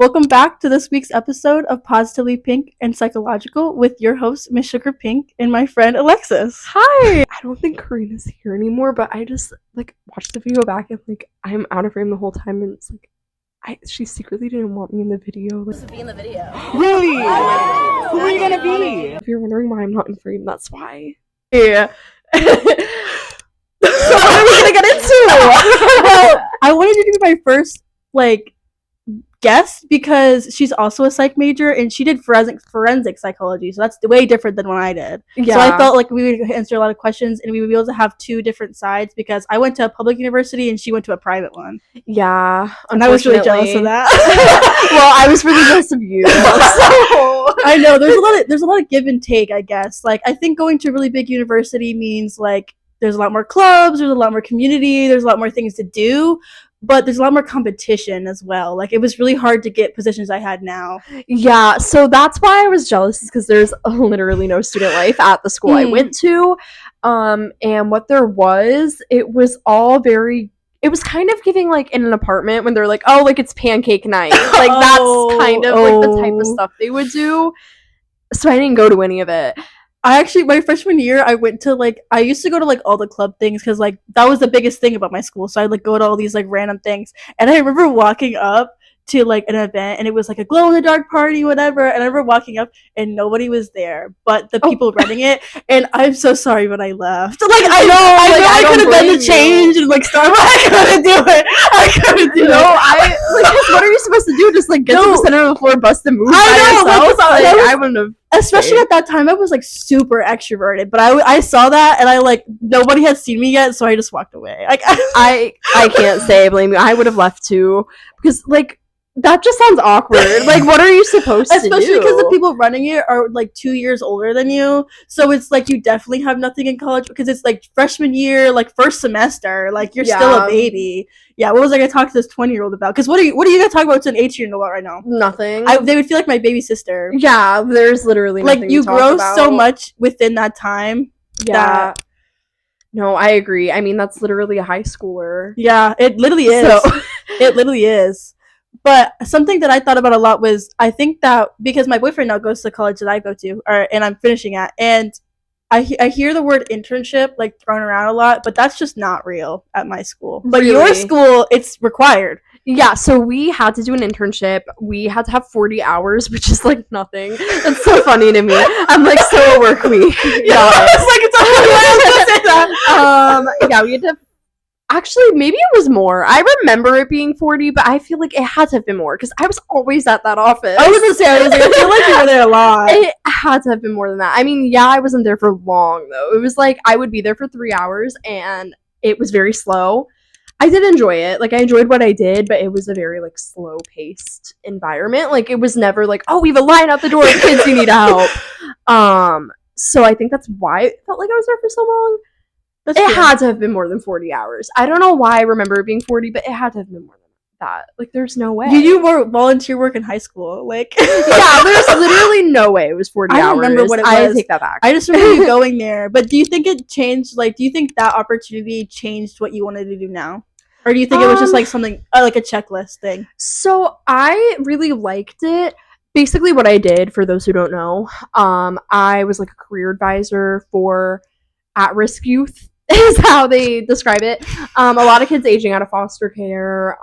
Welcome back to this week's episode of Positively Pink and Psychological with your host, Miss Sugar Pink, and my friend Alexis. Hi! I don't think Karina's here anymore, but I just, watched the video back and, I'm out of frame the whole time, and it's, she secretly didn't want me in the video. To be in the video. Really? Who are you gonna be? If you're wondering why I'm not in frame, that's why. Yeah. So what are we gonna get into? Well, I wanted you to be my first, guest because she's also a psych major and she did forensic psychology, so that's way different than what I did. Yeah. So I felt like we would answer a lot of questions and we would be able to have two different sides because I went to a public university and she went to a private one. Yeah, and I was really jealous of that. Well, I was really jealous of you. So. I know there's a lot of give and take, I guess. I think going to a really big university means there's a lot more clubs, there's a lot more community, there's a lot more things to do. But there's a lot more competition as well. It was really hard to get positions I had now. Yeah, so that's why I was jealous, because there's literally no student life at the school I went to. And what there was, it was all very... It was kind of giving, in an apartment when they're like, oh, it's pancake night. That's kind of, the type of stuff they would do. So I didn't go to any of it. My freshman year, I went to, I used to go to, all the club things, because, that was the biggest thing about my school, so I'd, go to all these, random things, and I remember walking up to, an event, and it was, a glow-in-the-dark party, whatever, and I remember walking up, and nobody was there, but the people running it, and I'm so sorry when I left. I know I could have done the change, and, start, but I couldn't do it. I couldn't do it. No, what are you supposed to do? Just, get to the center of the floor, bust a move by yourself? I wouldn't have... Especially at that time, I was super extroverted, but I saw that and nobody had seen me yet, so I just walked away. I can't say I blame you. I would have left too, because that just sounds awkward. What are you supposed to do? Especially because the people running it are 2 years older than you, so it's you definitely have nothing in college because it's freshman year, first semester, you're still a baby. Yeah, what was I gonna talk to this 20-year-old about? Because what are you gonna talk about to an 18-year-old about right now? Nothing. They would feel like my baby sister. Yeah, there's literally nothing you to talk grow about. so much within that time. Yeah. No, I agree. I mean, that's literally a high schooler. Yeah, it literally is. It literally is. But something that I thought about a lot was, I think that because my boyfriend now goes to the college that I go to, and I'm finishing at, and I hear the word internship thrown around a lot, but that's just not real at my school. But really? Your school, it's required. Yeah, so we had to do an internship. We had to have 40 hours, which is nothing. That's so funny to me. I'm so a work week. Yeah, yeah, we had to. Actually, maybe it was more. I remember it being 40, but I feel like it had to have been more because I was always at that office. I was gonna say, I feel like you were there a lot. It had to have been more than that. I mean, yeah, I wasn't there for long though. It was I would be there for 3 hours, and it was very slow. I did enjoy it. I enjoyed what I did, but it was a very slow-paced environment. It was never oh, we have a line out the door, kids, you need help. So I think that's why it felt like I was there for so long. It had to have been more than 40 hours. I don't know why I remember it being 40, but it had to have been more than that. There's no way. You do more volunteer work in high school. Yeah, there's literally no way it was 40 hours. I don't remember what it was. I take that back. I just remember you going there. But do you think it changed, do you think that opportunity changed what you wanted to do now? Or do you think it was just something, a checklist thing? So I really liked it. Basically what I did, for those who don't know, I was a career advisor for at-risk youth. Is how they describe it. A lot of kids aging out of foster care,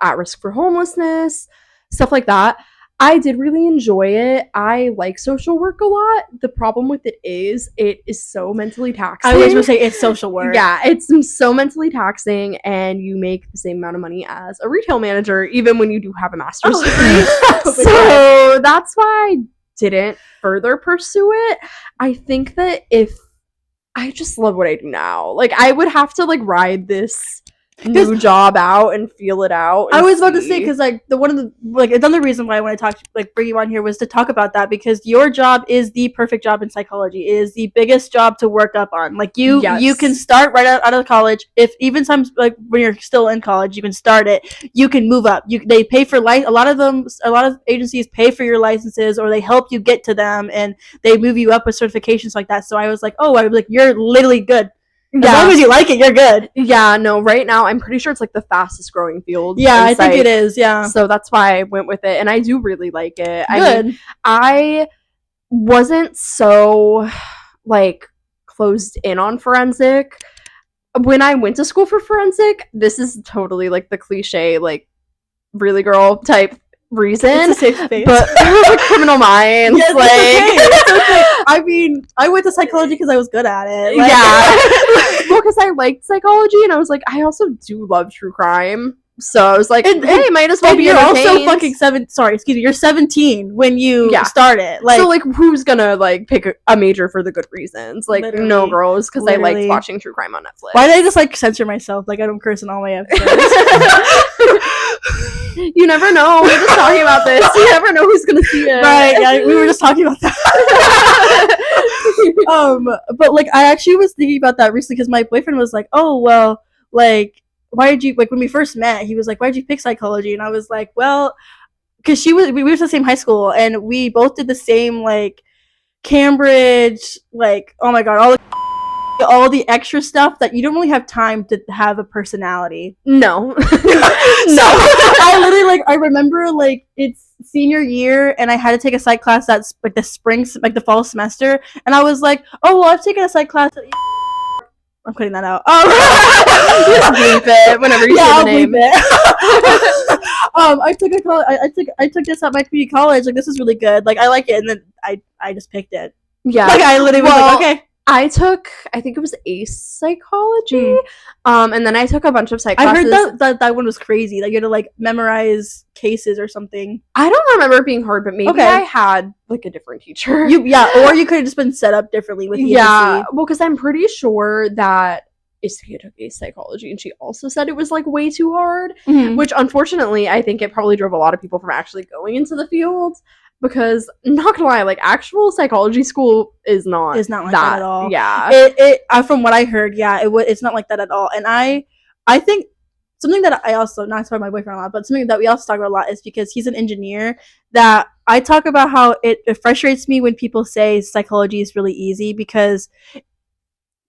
at risk for homelessness, stuff like that. I did really enjoy it. I like social work a lot. The problem with it is so mentally taxing. I was going to say it's social work. Yeah, it's so mentally taxing, and you make the same amount of money as a retail manager, even when you do have a master's degree. So that's why I didn't further pursue it. I think that I just love what I do now. I would have to ride this new job out and feel it out. I was about to say, because another reason why I want to talk, bring you on here was to talk about that, because your job is the perfect job in psychology. It is the biggest job to work up on. You can start right out of college. If even times when you're still in college, you can start it. You can move up. They pay for a lot of agencies pay for your licenses, or they help you get to them, and they move you up with certifications like that. So I was you're literally good. As long as you like it, you're good. Yeah, no, right now I'm pretty sure it's like the fastest growing field. Yeah, I think psych. it is. Yeah. So that's why I went with it, and I do really like it. Good. I mean, I wasn't so like closed in on forensic when I went to school for forensic. This is totally like the cliche, like really girl type reason, it's a safe space. but criminal minds, yes, like it's okay. I mean, I went to psychology because I was good at it. Like, yeah. Well, because I liked psychology, and I was like, I also do love true crime. So I was like, hey, might as well and be you're entertained. also fucking you're 17 when you start it. Like, so like, who's gonna like pick a major for the good reasons? Like, Literally. no girls, because I liked Literally. watching true crime on Netflix. why did I just like censor myself? Like, I don't curse in all my episodes. You never know. We're just talking about this. You never know who's gonna see it. Right? Yeah, we were just talking about that. But like, I actually was thinking about that recently because my boyfriend was like, "Oh, well, like, why did you like when we first met? He was like, why did you pick psychology?" And I was like, well, because we were to the same high school and we both did the same like Cambridge, like, oh my god, all the extra stuff that you don't really have time to have a personality. No. So I literally like I remember like it's senior year and I had to take a psych class that's like the fall semester, and I was like, oh well, I've taken a psych class. I'm cutting that out. Just bleep it whenever you say the name. I took this at my community college. Like, this is really good. Like, I like it, and then I just picked it. Yeah. Like, I literally was like, okay. I think it was ACE psychology, and then I took a bunch of psych I classes. heard that one was crazy. Like, you had to like memorize cases or something. I don't remember it being hard, but maybe I had like a different teacher. Or you could have just been set up differently with yeah. Well, because I'm pretty sure that Isaiah took ACE psychology, and she also said it was like way too hard, which unfortunately I think it probably drove a lot of people from actually going into the field. Because, not gonna lie, like, actual psychology school is not like that at all. Yeah. It from what I heard, it's not like that at all. And I think something that I also, not to talk about my boyfriend a lot, but something that we also talk about a lot is because he's an engineer, that I talk about how it frustrates me when people say psychology is really easy, because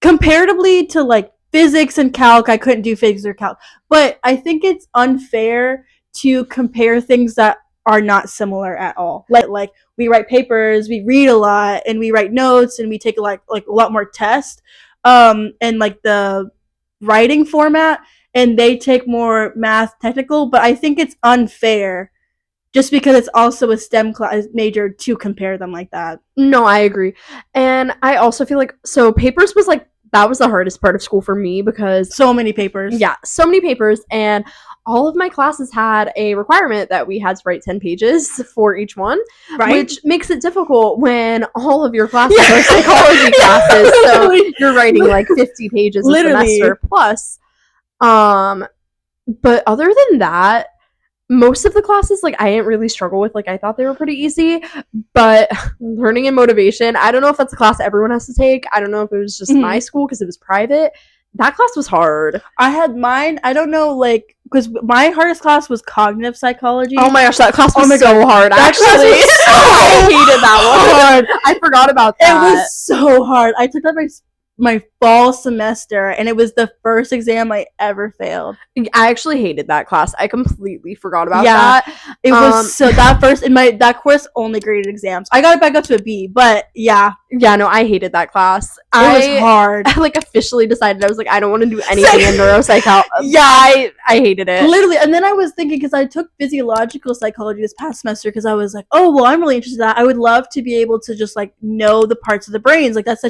comparatively to, like, physics and calc, I couldn't do physics or calc. But I think it's unfair to compare things that are not similar at all. Like we write papers, we read a lot, and we write notes, and we take like a lot more tests, and like the writing format, and they take more math technical. But I think it's unfair just because it's also a STEM class major to compare them like that. No, I agree. And I also feel like, so papers was like, that was the hardest part of school for me, because so many papers. Yeah, so many papers, and all of my classes had a requirement that we had to write 10 pages for each one, right? Which makes it difficult when all of your classes are psychology classes, so you're writing like 50 pages a semester plus. But other than that, most of the classes, like, I didn't really struggle with. Like, I thought they were pretty easy. But learning and motivation, I don't know if that's a class everyone has to take. I don't know if it was just my school because it was private. That class was hard. I had mine. I don't know, like, because my hardest class was cognitive psychology. Oh my gosh, that class was so hard. Actually, I hated that one. I forgot about that. It was so hard. I took that my fall semester, and it was the first exam I ever failed. I actually hated that class. I completely forgot about that. It was so that course only graded exams. I got it back up to a B, but yeah, no, I hated that class. It was hard. I like officially decided I was like, I don't want to do anything in neuropsychology. Yeah, I hated it. Literally. And then I was thinking, because I took physiological psychology this past semester, because I was like, oh well, I'm really interested in that. I would love to be able to just like know the parts of the brains. Like, that's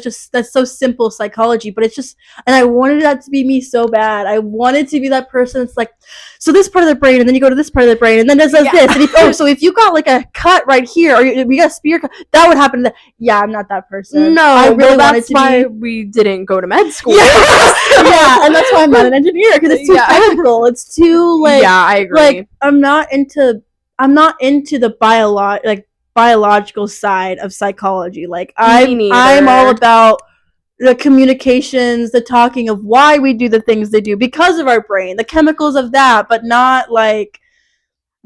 so simple psychology, but it's just, and I wanted that to be me so bad. I wanted to be that person that's like, so this part of the brain, and then you go to this part of the brain, and then this does this, and so if you got like a cut right here, or we got a spear cut, that would happen. Yeah, I'm not that person. No, I really wanted that's why we didn't go to med school. Yeah, and that's why I'm not an engineer, because it's too technical. It's too like, yeah, I agree. Like, I'm not into the biological side of psychology. Like, I'm all about the communications, the talking of why we do the things they do because of our brain, the chemicals of that, but not like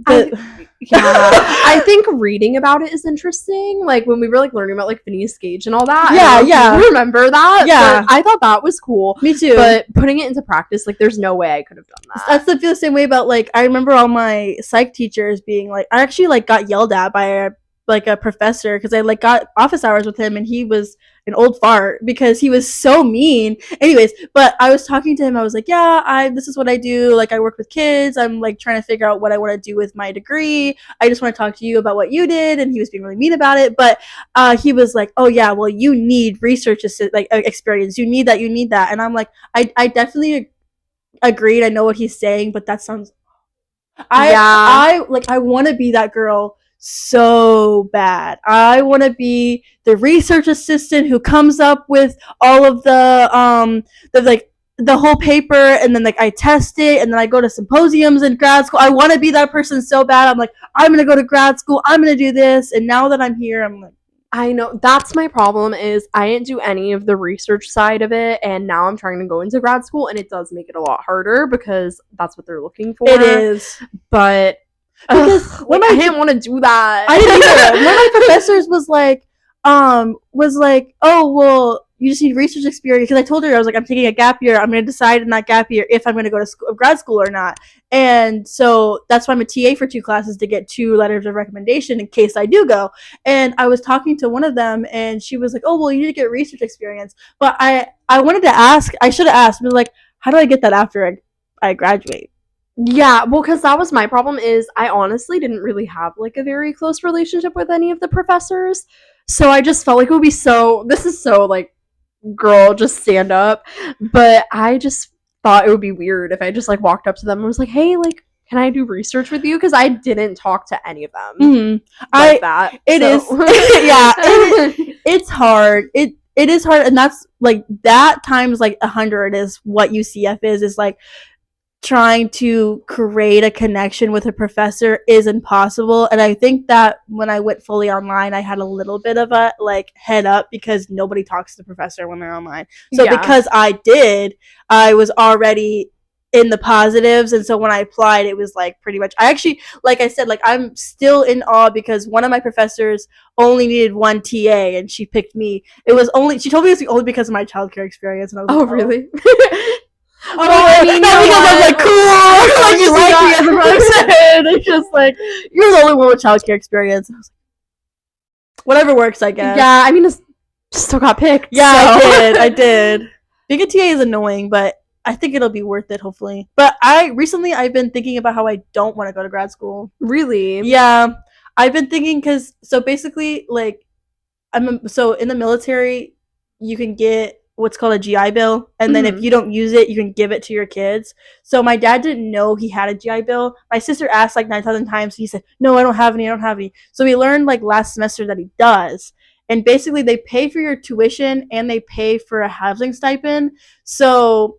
I think reading about it is interesting. Like when we were like learning about like Phineas Gage and all that. Yeah, I don't know yeah. if you remember that? Yeah. But I thought that was cool. Me too. But putting it into practice, like there's no way I could have done that. That's the same way about like I remember all my psych teachers being like I actually like got yelled at by a professor because I like got office hours with him and he was an old fart because he was so mean. Anyways, but I was talking to him. I was like, yeah, this is what I do. Like I work with kids. I'm like trying to figure out what I want to do with my degree. I just want to talk to you about what you did. And he was being really mean about it. But he was like, oh yeah, well you need research experience. You need that. And I'm like, I definitely agreed. I know what he's saying, but that sounds I want to be that girl so bad. I want to be the research assistant who comes up with all of the whole paper, and then like I test it, and then I go to symposiums in grad school. I want to be that person so bad. I'm like, I'm gonna go to grad school. I'm gonna do this. And now that I'm here, I'm like, I know that's my problem is I didn't do any of the research side of it, and now I'm trying to go into grad school, and it does make it a lot harder because that's what they're looking for. it is. But Because when I didn't want to do that. I didn't either. One of my professors was like, oh well, you just need research experience. Because I told her I was like, I'm taking a gap year. I'm going to decide in that gap year if I'm going to go to grad school or not. And so that's why I'm a TA for 2 classes to get 2 letters of recommendation in case I do go. And I was talking to one of them, and she was like, oh well, you need to get research experience. But I wanted to ask. I should have asked. But like, how do I get that after I graduate? Yeah, well, because that was my problem is I honestly didn't really have like a very close relationship with any of the professors. So I just felt like it would be this is so like, girl, just stand up. But I just thought it would be weird if I just like walked up to them and was like, hey, like, can I do research with you? Because I didn't talk to any of them like that. It's hard. It is hard, and that's like that times like 100 is what UCF is like. Trying to create a connection with a professor is impossible, and I think that when I went fully online I had a little bit of a like head up because nobody talks to the professor when they're online. So because I was already in the positives, and so when I applied it was like pretty much I actually, like I said, like I'm still in awe because one of my professors only needed 1 TA and she picked me. She told me it was only because of my childcare experience, and I was like, really? I mean, not because I'm like cool, like you like me as a person. It's just like you're the only one with childcare experience. And I was like, whatever works, I guess. Yeah, I mean, it still got picked. Yeah, so. I did. Being a TA is annoying, but I think it'll be worth it, hopefully. But I've been thinking about how I don't want to go to grad school. Really? Yeah, I've been thinking because so basically, like, so in the military, you can get what's called a GI Bill, and then if you don't use it, you can give it to your kids. So my dad didn't know he had a GI Bill. My sister asked like 9,000 times. He said, no, I don't have any. So we learned like last semester that he does. And basically they pay for your tuition and they pay for a housing stipend. So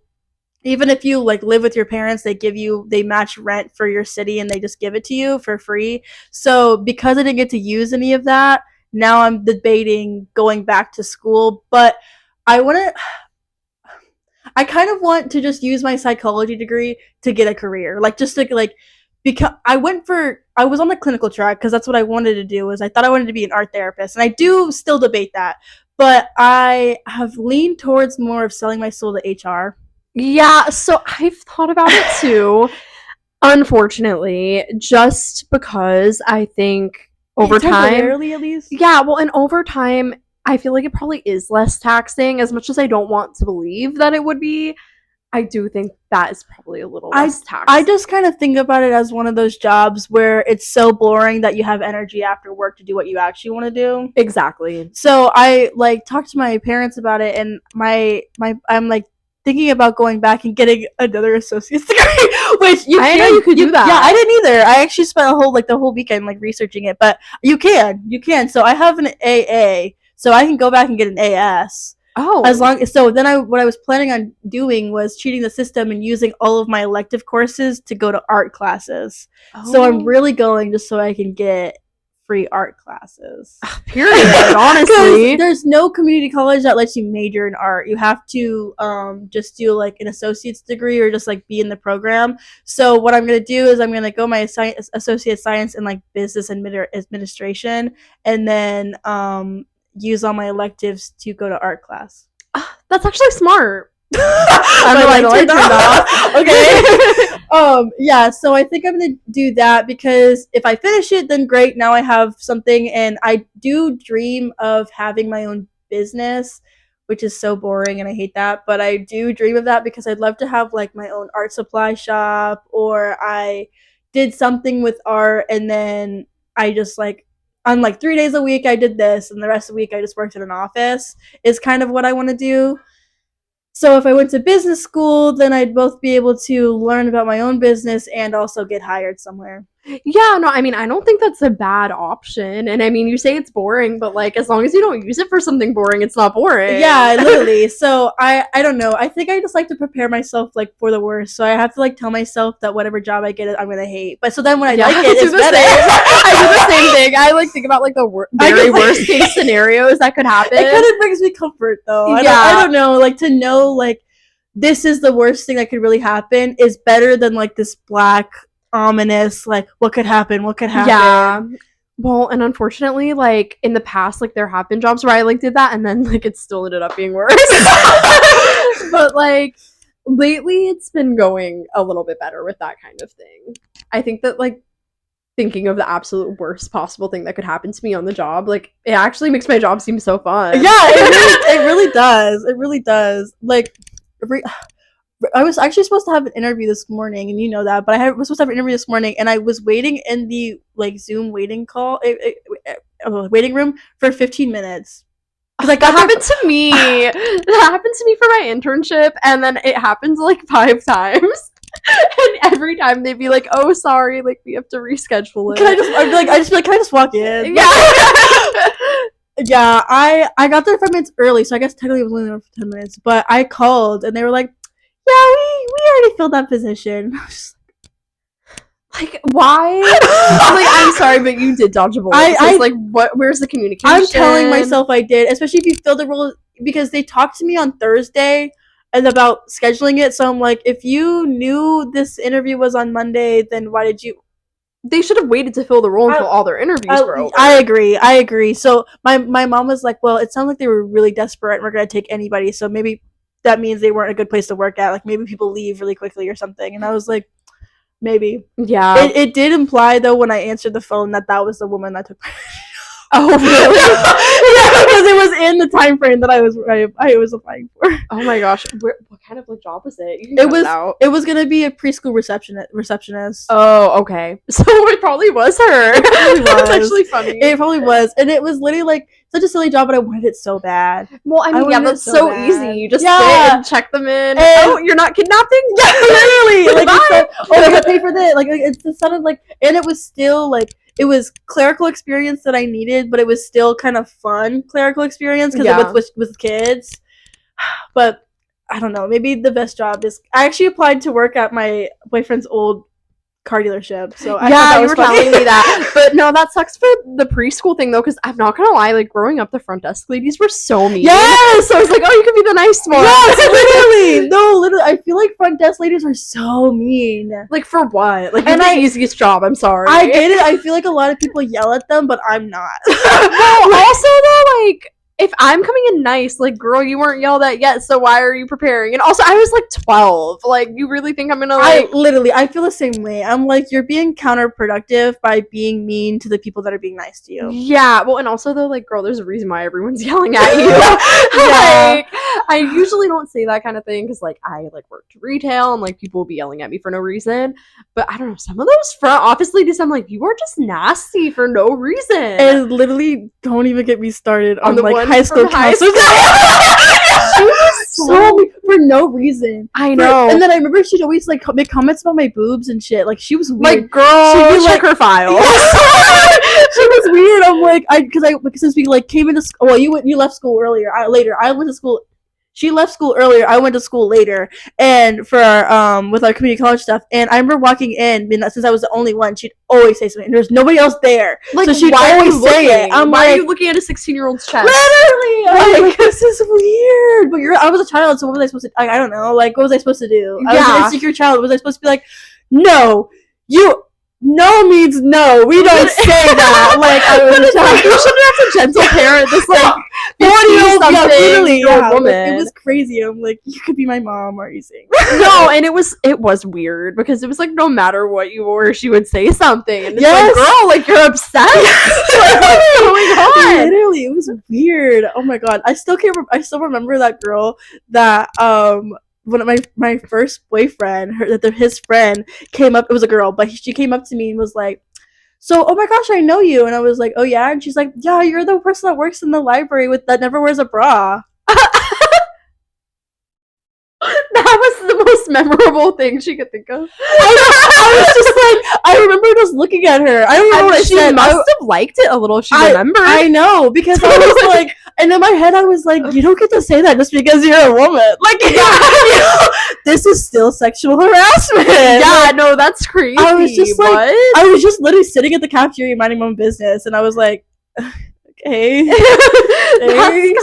even if you like live with your parents, they match rent for your city and they just give it to you for free. So because I didn't get to use any of that, now I'm debating going back to school, but I kind of want to just use my psychology degree to get a career, like just to like, because I was on the clinical track because that's what I wanted to do. I thought I wanted to be an art therapist, and I do still debate that, but I have leaned towards more of selling my soul to HR. Yeah, so I've thought about it too, unfortunately, just because I think over time, temporarily at least. Yeah, well, and over time, I feel like it probably is less taxing. As much as I don't want to believe that it would be, I do think that is probably a little less taxing. I just kind of think about it as one of those jobs where it's so boring that you have energy after work to do what you actually want to do. Exactly. So I like talked to my parents about it, and I'm like thinking about going back and getting another associate's degree, which I know you could do that. Yeah, I didn't either. I actually spent the whole weekend like researching it, but you can. So I have an AA. So I can go back and get an AS. Oh. What I was planning on doing was cheating the system and using all of my elective courses to go to art classes. Oh. So I'm really going just so I can get free art classes. Period. Honestly, there's no community college that lets you major in art. You have to just do like an associate's degree or just like be in the program. So what I'm gonna do is I'm gonna go my associate science in like business administration, and then use all my electives to go to art class. that's actually smart. I'm like, okay. Yeah, so I think I'm gonna do that because if I finish it, then great. Now I have something, and I do dream of having my own business, which is so boring and I hate that. But I do dream of that because I'd love to have like my own art supply shop, or I did something with art and then I just like on like 3 days a week I did this, and the rest of the week I just worked in an office. Is kind of what I want to do. So if I went to business school, then I'd both be able to learn about my own business and also get hired somewhere. Yeah, no, I mean, I don't think that's a bad option. And I mean, you say it's boring, but like, as long as you don't use it for something boring, it's not boring. Yeah, literally. So I don't know. I think I just like to prepare myself like for the worst. So I have to like tell myself that whatever job I get, I'm gonna hate. But so then when I like it, it's better. I do the same thing. I like think about like the very worst case scenarios that could happen. It kind of brings me comfort though. I don't know. Like to know like this is the worst thing that could really happen is better than like this black ominous like what could happen. Yeah, well, and unfortunately like in the past like there have been jobs where I like did that and then like it still ended up being worse. But like lately it's been going a little bit better with that kind of thing. I think that like thinking of the absolute worst possible thing that could happen to me on the job, like it actually makes my job seem so fun. Yeah, it really does. Like I was actually supposed to have an interview this morning, and you know that, but I was supposed to have an interview this morning, and I was waiting in the like Zoom waiting waiting room for 15 minutes. Like that happened to me. That happened to me for my internship, and then it happened like 5 times. And every time they'd be like, "Oh, sorry, like we have to reschedule it." I'd just be like, "Can I just walk in?" Yeah. Yeah, I got there 5 minutes early, so I guess technically it was only there for 10 minutes. But I called, and they were like, "Yeah, we already filled that position." Like, why? Like, I'm sorry, but you did dodge a bullet. Like, what? Where's the communication? I'm telling myself I did, especially if you fill the role, because they talked to me on Thursday and about scheduling it. So I'm like, if you knew this interview was on Monday, then why did you? They should have waited to fill the role until all their interviews were over. I agree. So my mom was like, well, it sounds like they were really desperate and we're going to take anybody. So maybe that means they weren't a good place to work at. Like maybe people leave really quickly or something. And I was like, maybe. Yeah. It did imply, though, when I answered the phone that was the woman that took my Oh, really? Yeah, because it was in the time frame that I was applying for. Oh my gosh. What kind of like job was it? It was gonna be a preschool receptionist. Oh, okay. So it probably was her. It probably was. That's actually funny. It probably was, and it was literally like such a silly job, but I wanted it so bad. Well, I mean, yeah, that's so easy. You just sit and check them in. And you're not kidnapping? Yeah, literally. Like, I gotta pay for this. Like, it sounded like, and it was still like. It was clerical experience that I needed, but it was still kind of fun clerical experience because it was with kids. But I don't know. Maybe the best job is I actually applied to work at my boyfriend's old car dealership. So I thought that was funny. Telling me that. But no, that sucks for the preschool thing though, because I'm not gonna lie, like growing up, the front desk ladies were so mean. Yes, so I was like, oh, you could be the nice one. Yes, literally. No, literally. I feel like front desk ladies are so mean. Like for what? Like, the easiest job. I'm sorry. I get it. I feel like a lot of people yell at them, but I'm not. Well, also though, like, if I'm coming in nice, like, girl, you weren't yelled at yet, so why are you preparing? And also, I was like 12. Like, you really think I'm gonna like? I feel the same way. I'm like, you're being counterproductive by being mean to the people that are being nice to you. Yeah. Well, and also though, like, girl, there's a reason why everyone's yelling at you. Yeah. Like, I usually don't say that kind of thing because, like, I like worked retail and like people will be yelling at me for no reason. But I don't know, some of those front office ladies, I'm like, you are just nasty for no reason. And literally, don't even get me started on the like high school counselor. She was so mean for no reason. I know. And then I remember she'd always like make comments about my boobs and shit. Like she was weird. Like, girl, she'd be check her file. She was weird. I'm like, because since we like came into school. Well, you left school earlier. Later, I went to school she left school earlier. I went to school later, and for with our community college stuff. And I remember walking in, and since I was the only one, she'd always say something. And there was nobody else there, Like, so she'd why are always you say looking? it. I'm why are like, you looking at a 16-year-old's chest? literally, I'm like, this is weird. But I was a child, so what was I supposed to? I don't know. Like, what was I supposed to do? I was an insecure child. Was I supposed to be like, no, you? No means no. We don't say that. Like, I was a child. You shouldn't have to gentle parent this like 40-something woman. Like, it was crazy. I'm like, you could be my mom. Are you saying? No, and it was weird because it was like no matter what you wore, she would say something, and it's Yes. like, girl, like you're obsessed. Like, what's going on? Literally, it was weird. Oh my god, I still remember that girl that one of my first boyfriend, his friend came up. It was a girl, but she came up to me and was like, so, oh my gosh, I know you. And I was like, oh yeah. And she's like, yeah, you're the person that works in the library that never wears a bra. That was the most memorable thing she could think of. I was just like, I remember just looking at her. I don't know what I She said. must have liked it a little if she remembered. I know, because I was like, and in my head I was like, you don't get to say that just because you're a woman. Like, this is still sexual harassment. Yeah, Like, no, that's crazy. I was just like, what? I was just literally sitting at the cafeteria minding my own business, and I was like, okay. That's crazy.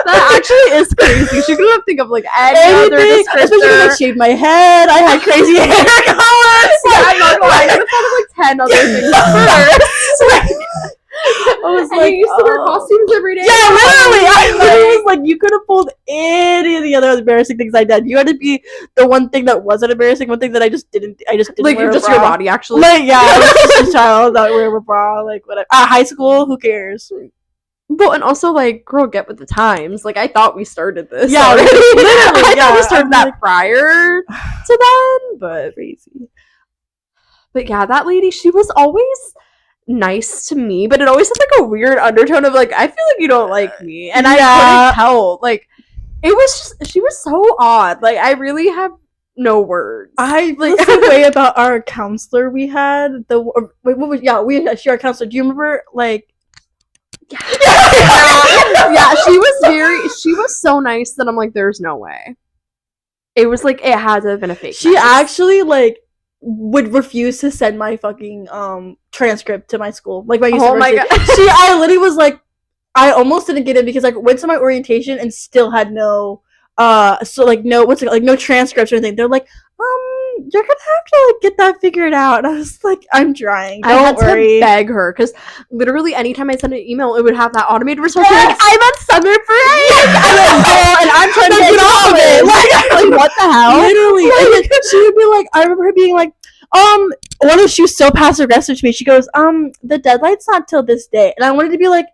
That actually is crazy. She couldn't think of like any other Especially because I descriptor. shaved my head. I had crazy hair colors. Yeah, I'm not gonna lie. I could have thought of like 10 other things first. I was And like, you used to wear costumes every day. yeah, literally. I literally was like, you could have pulled any of the other embarrassing things I did. You had to be the one thing that wasn't embarrassing. One thing that I just didn't Like wear you're a just bra. your body, actually. Like, yeah, I was just a child that wear a bra. Like, whatever. High school, who cares? Well, and also like, girl, get with the times. Like, I thought we started this. Yeah, already. literally, I yeah. thought we started I'm that like- prior to then, but Crazy. yeah, that lady, she was always nice to me, but it always had like a weird undertone of like, I feel like you don't like me, and I Yeah. couldn't tell. Like, it was just, she was so odd. Like, I really have no words. I like the way about our counselor we had. Wait, what was? Yeah, we had our counselor. Do you remember? Like, Yeah, she was so nice that I'm like, there's no way. It was like, it had to have been a fake. she nice. actually like would refuse to send my fucking transcript to my school, like my university. Oh my God. I literally was like, I almost didn't get in because like went to my orientation and still had no no transcripts or anything. They're like, you're gonna have to like get that figured out. And I was like, I'm trying. I had Don't worry. to beg her because literally anytime I sent an email, it would have that automated response. Yes. Like, I'm on summer break, and I'm trying to get off of it. Like, what the hell? Literally, and then she would be like, I remember her being like, she was so passive aggressive to me. She goes, the deadline's not till this day, and I wanted to be like,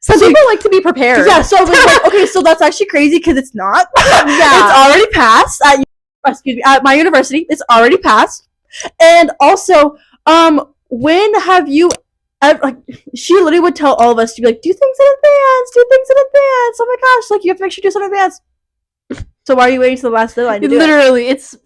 Some people like to be prepared. yeah. So I was like, okay, so that's actually crazy because it's not. Yeah. It's already passed at my university. It's already passed, and also, when have you? Like, she literally would tell all of us to be like, do things in advance. Oh my gosh, like you have to make sure you do something in advance. So why are you waiting till the last deadline to do it? Literally, it's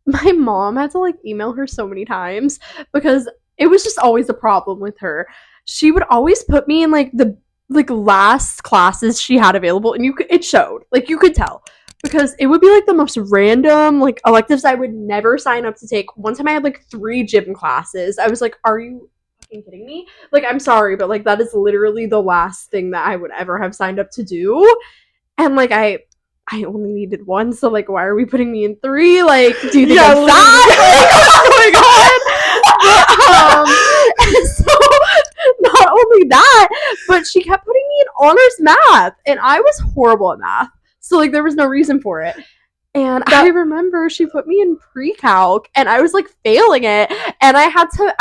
my mom had to like email her so many times because it was just always a problem with her. She would always put me in like the last classes she had available, and it showed, like you could tell, because it would be like the most random like electives I would never sign up to take. One time I had like 3 gym classes. I was like, are you fucking kidding me? Like, I'm sorry, but like that is literally the last thing that I would ever have signed up to do. And like I only needed 1, so like why are we putting me in 3? Like, do you think I'm fat? Oh my god. And so not only that, but she kept putting me in honors math, and I was horrible at math, so like there was no reason for it. And I remember she put me in pre-calc, and I was like failing it, and I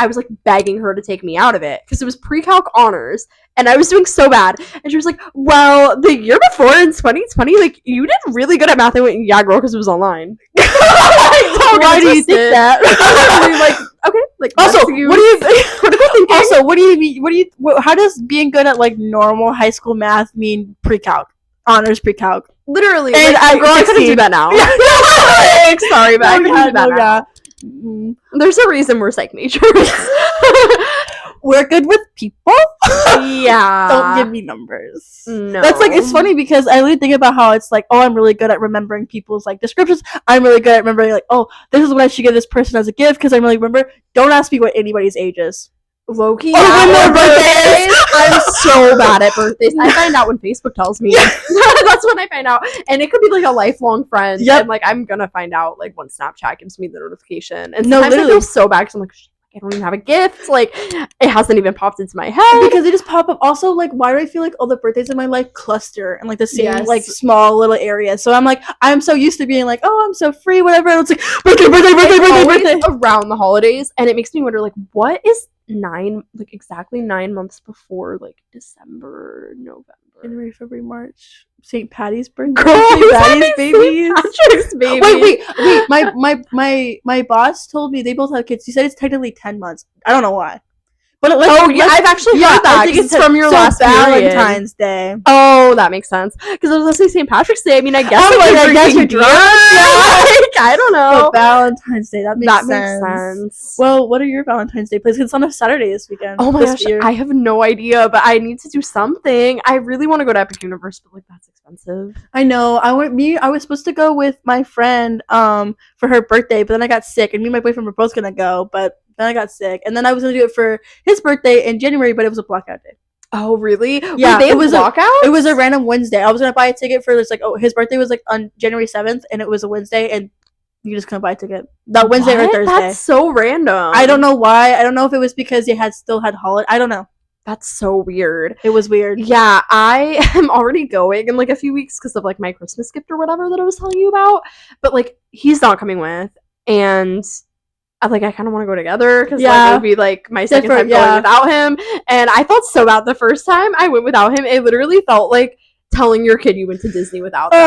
was like begging her to take me out of it because it was pre-calc honors, and I was doing so bad. And she was like, well, the year before in 2020, like you did really good at math. I went, yeah, girl, because it was online. Why do you think that? Like, okay, like Also, what do you critical thinking? Also, what do you mean? How does being good at like normal high school math mean pre-calc, honors pre-calc? Literally, And like, I- girl, I couldn't do that now. Like, sorry, but I couldn't do that now. There's a reason we're psych majors. we're good with people. Yeah. Don't give me numbers. No. That's like, it's funny because I really think about how it's like, oh, I'm really good at remembering people's like descriptions. I'm really good at remembering like, oh, this is what I should give this person as a gift because I really remember. Don't ask me what anybody's age is. Low-key, when their birthdays. I'm so bad at birthdays. I find out when Facebook tells me. That's when I find out. And it could be like a lifelong friend. Yep. And like I'm gonna find out like when Snapchat gives me the notification. And No, sometimes I literally. feel so bad because I'm like, shit, I don't even have a gift. Like it hasn't even popped into my head. Because they just pop up. Also, like, why do I feel like all the birthdays in my life cluster in like the same Yes. like small little area? So I'm like, I'm so used to being like, oh, I'm so free, whatever. And it's like birthday. Always around the holidays, and it makes me wonder like what is exactly 9 months before like December, November. January, February, March. St. Patty's birthday. Girl, St. Patty's babies. Patrick's baby. Wait. My boss told me they both have kids. He said it's technically 10 months. I don't know why. But I've actually heard that. I think it's from your so last period. Valentine's Day. Oh, that makes sense. Because I was gonna say St. Patrick's Day. I mean, I guess I guess you're drunk. drunk. Like, I don't know. But Valentine's Day, that makes sense. Well, What are your Valentine's Day plans? 'Cause it's on a Saturday this weekend. oh my this gosh, year. I have no idea, but I need to do something. I really want to go to Epic Universe, but like that's expensive. I know. I was supposed to go with my friend for her birthday, but then I got sick, and me and my boyfriend were both gonna go, but then I got sick, and then I was gonna do it for his birthday in January, but it was a blackout day. Oh, really? Yeah, Wait, it was blackout. It was a random Wednesday. I was gonna buy a ticket for this, like, oh, his birthday was like on January 7th, and it was a Wednesday, and you just couldn't buy a ticket that Wednesday or Thursday. That's so random. I don't know why. I don't know if it was because they still had holiday. I don't know. That's so weird. It was weird. Yeah, I am already going in like a few weeks because of like my Christmas gift or whatever that I was telling you about. But like he's not coming with, and I kind of want to go together because like it would be like my second time going without him. And I felt so bad the first time I went without him. It literally felt like telling your kid you went to Disney without them.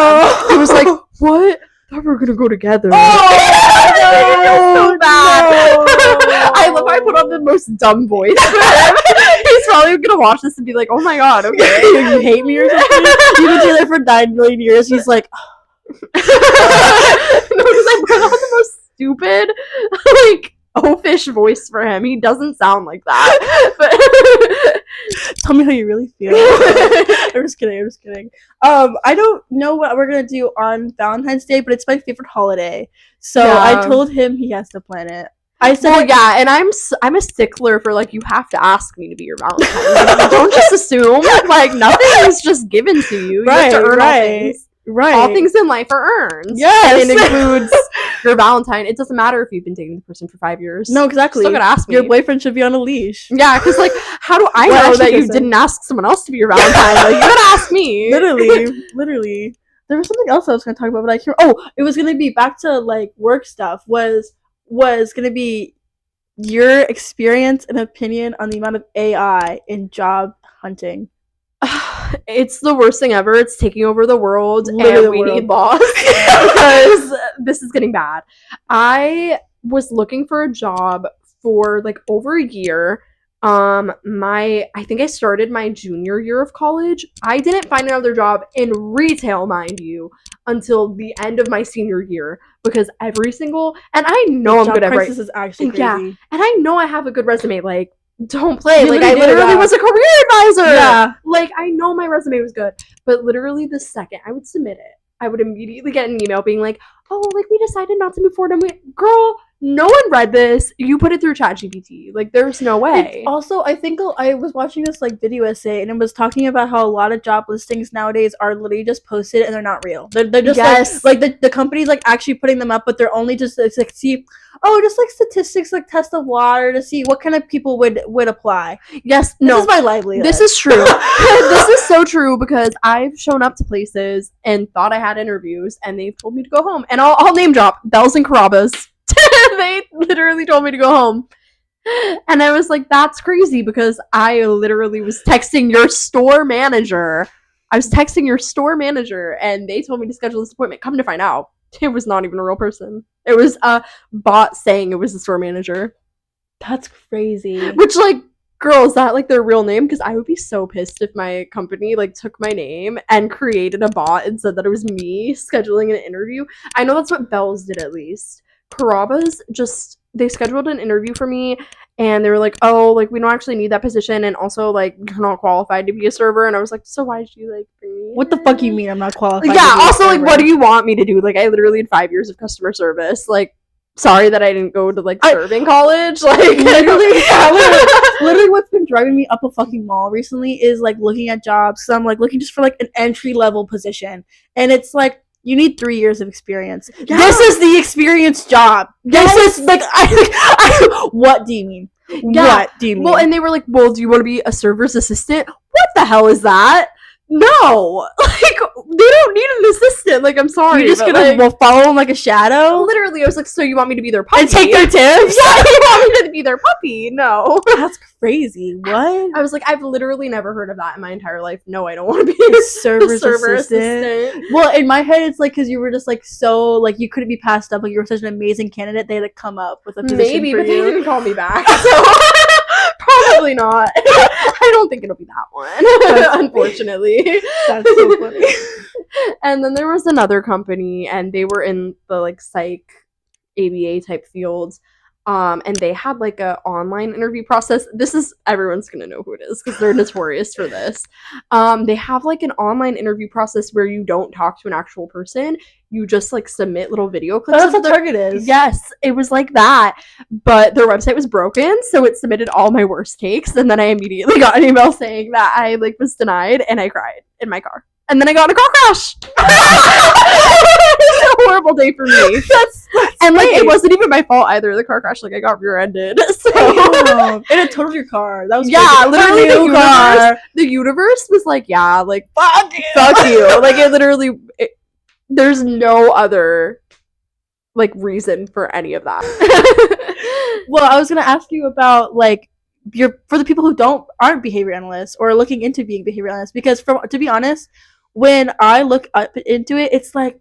It was like, what? I thought we were gonna go together. So bad. No. I love how I put on the most dumb voice for him. He's probably gonna watch this and be like, "Oh my god, okay, You hate me or something?" You've been together for 9 million years. He's like, no, because I put on the most stupid, like, oafish voice for him. He doesn't sound like that. But tell me how you really feel. I'm just kidding. I don't know what we're gonna do on Valentine's Day, but it's my favorite holiday. So I told him he has to plan it. I said, well, yeah, and I'm a stickler for like you have to ask me to be your Valentine. Like, don't just assume like nothing is just given to you. You have to earn all things. Right. All things in life are earned. Yes. And it includes your Valentine. It doesn't matter if you've been dating the person for 5 years. No, exactly. Still gotta ask me. Your boyfriend should be on a leash. Yeah, because like, how do I know that you didn't ask someone else to be your Valentine? Like, you gotta ask me. Literally. There was something else I was gonna talk about, but I can't. Oh, it was gonna be back to like work stuff. Was gonna be your experience and opinion on the amount of AI in job hunting. It's the worst thing ever. It's taking over the world, Literally and we need laws because this is getting bad. I was looking for a job for like over a year. I think I started my junior year of college. I didn't find another job in retail, mind you, until the end of my senior year because every single and I know I'm good at writing. This is actually crazy. Yeah, and I know I have a good resume. Like, don't play. You like, I literally was a career advisor. Yeah. Like, I know my resume was good, but literally the second I would submit it, I would immediately get an email being like, "Oh, like we decided not to move forward." I'm like, "Girl, no one read this. You put it through ChatGPT. Like, there's no way." It's also, I think I was watching this like video essay, and it was talking about how a lot of job listings nowadays are literally just posted and they're not real. They're just like the company's like actually putting them up, but they're only just like see, just like statistics, like test of water to see what kind of people would apply. Yes, This is my livelihood. This is true. This is so true because I've shown up to places and thought I had interviews, and they've told me to go home. And I'll name drop Bells and Carrabba's. They literally told me to go home. And I was like, that's crazy because I literally was texting your store manager. And they told me to schedule this appointment. Come to find out, it was not even a real person. It was a bot saying it was the store manager. That's crazy. Which, like, girl, is that like their real name? Because I would be so pissed if my company like took my name and created a bot and said that it was me scheduling an interview. I know that's what Bells did at least. Carrabba's they scheduled an interview for me, and they were like, oh, like, we don't actually need that position, and also, like, you're not qualified to be a server. And I was like, so why did you, like, bring me What the fuck you mean I'm not qualified? Yeah, also, like, what do you want me to do? Like, I literally had 5 years of customer service. Like, sorry that I didn't go to, like, serving college. Like, literally what's been driving me up a fucking wall recently is, like, looking at jobs. So I'm, like, looking just for, like, an entry-level position. And it's, like, you need 3 years of experience. Yeah. This is the experience job. Yes. This is, like, what do you mean? Yeah. What do you mean? Well, and they were like, well, do you want to be a server's assistant? What the hell is that? No, like, they don't need an assistant. Like, I'm sorry. You're just gonna, like, follow them like a shadow? Literally, I was like, so you want me to be their puppy? And take their tips? Yeah, you want me to be their puppy? No. That's crazy. What? I was like, I've literally never heard of that in my entire life. No, I don't want to be a server assistant. Well, in my head, it's like, because you were just, like, so, like, you couldn't be passed up. Like, you were such an amazing candidate. They had to come up with a position Maybe, for but you. they didn't call me back. So probably not. I don't think it'll be that one. Unfortunately. That's so funny. And then there was another company, and they were in the, like, psych ABA type fields. And they had, like, a online interview process. This is, everyone's gonna know who it is because they're notorious for this. They have, like, an online interview process where you don't talk to an actual person. You just, like, submit little video clips. Oh, that's what Target is. Yes, it was like that. But their website was broken, so it submitted all my worst takes. And then I immediately got an email saying that I, like, was denied, and I cried in my car. And then I got in a car crash. It was a horrible day for me. That's and, like, it wasn't even my fault either. The car crash, like, I got rear-ended. So and it totaled your car. That was literally the universe was like, yeah, like, fuck you. Like, it literally, there's no other, like, reason for any of that. Well, I was gonna ask you about, like, for the people who aren't behavior analysts or looking into being behavior analysts, because to be honest, when I look up into it, it's like,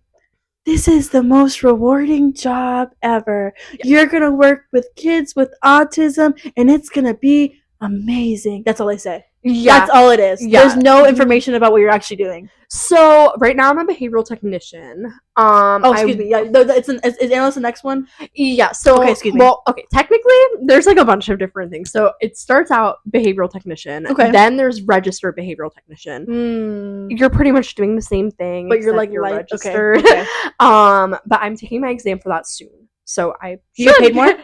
this is the most rewarding job ever. Yeah. You're gonna work with kids with autism, and it's gonna be amazing. That's all they say. Yeah, that's all it is. Yeah. There's no information about what you're actually doing. So right now I'm a behavioral technician. Excuse me. Yeah, is analyst the next one? Yeah. So okay, excuse me. Well, okay. Technically, there's, like, a bunch of different things. So it starts out behavioral technician. Okay. Then there's registered behavioral technician. You're pretty much doing the same thing, but you're registered. Okay. But I'm taking my exam for that soon. So you get paid more?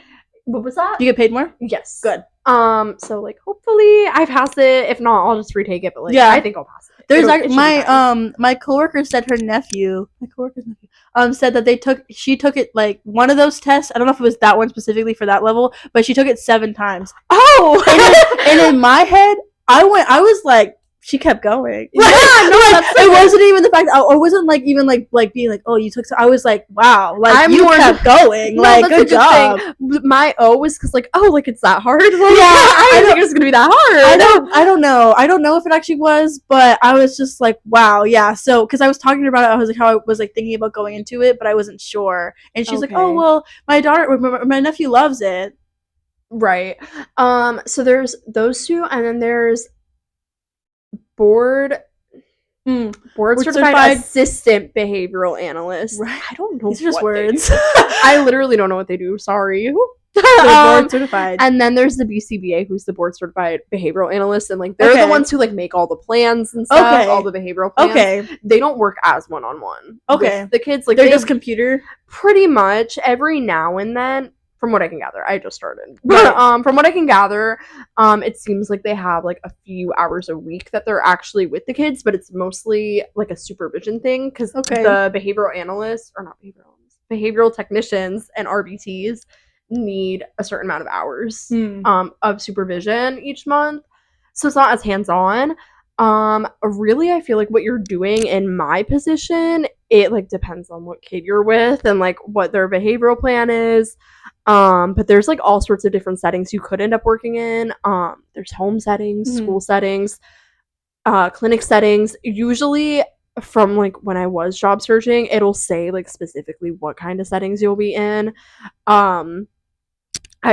What was that? Do you get paid more? Yes. Good. So, like, hopefully I pass it. If not, I'll just retake it. But, like, yeah, I think I'll pass it. There's my coworker said her nephew, said that she took it, like, one of those tests. I don't know if it was that one specifically for that level, but she took it 7 times. Oh, and in my head, I was like, she kept going. Yeah, no, it wasn't even the fact. I wasn't, like, even like being like, oh, you took. I was like, wow, like, you kept going. No, like, good job. My O was because, like, oh, like, it's that hard. Like, yeah, I didn't think it was gonna be that hard. I don't know if it actually was, but I was just like, wow, yeah. So, because I was talking about it, I was like, how I was, like, thinking about going into it, but I wasn't sure. And she's like, oh, well, my nephew loves it. Right. So there's those two, and then there's board certified assistant behavioral analyst. Right. I don't know. These are just words. I literally don't know what they do. Sorry. Board certified. And then there's the BCBA, who's the board certified behavioral analyst, and, like, they're the ones who, like, make all the plans and stuff, all the behavioral plans. Okay. They don't work as one-on-one. Okay. The kids, like, they're just computer. Pretty much every now and then. From what I can gather, I just started. But from what I can gather, it seems like they have, like, a few hours a week that they're actually with the kids, but it's mostly, like, a supervision thing because the behavioral analysts, or not behavioral technicians and RBTs need a certain amount of hours of supervision each month, so it's not as hands-on. Really, I feel like what you're doing in my position, it, like, depends on what kid you're with and, like, what their behavioral plan is. But there's, like, all sorts of different settings you could end up working in. There's home settings, school settings, clinic settings. Usually from, like, when I was job searching, it'll say, like, specifically what kind of settings you'll be in. I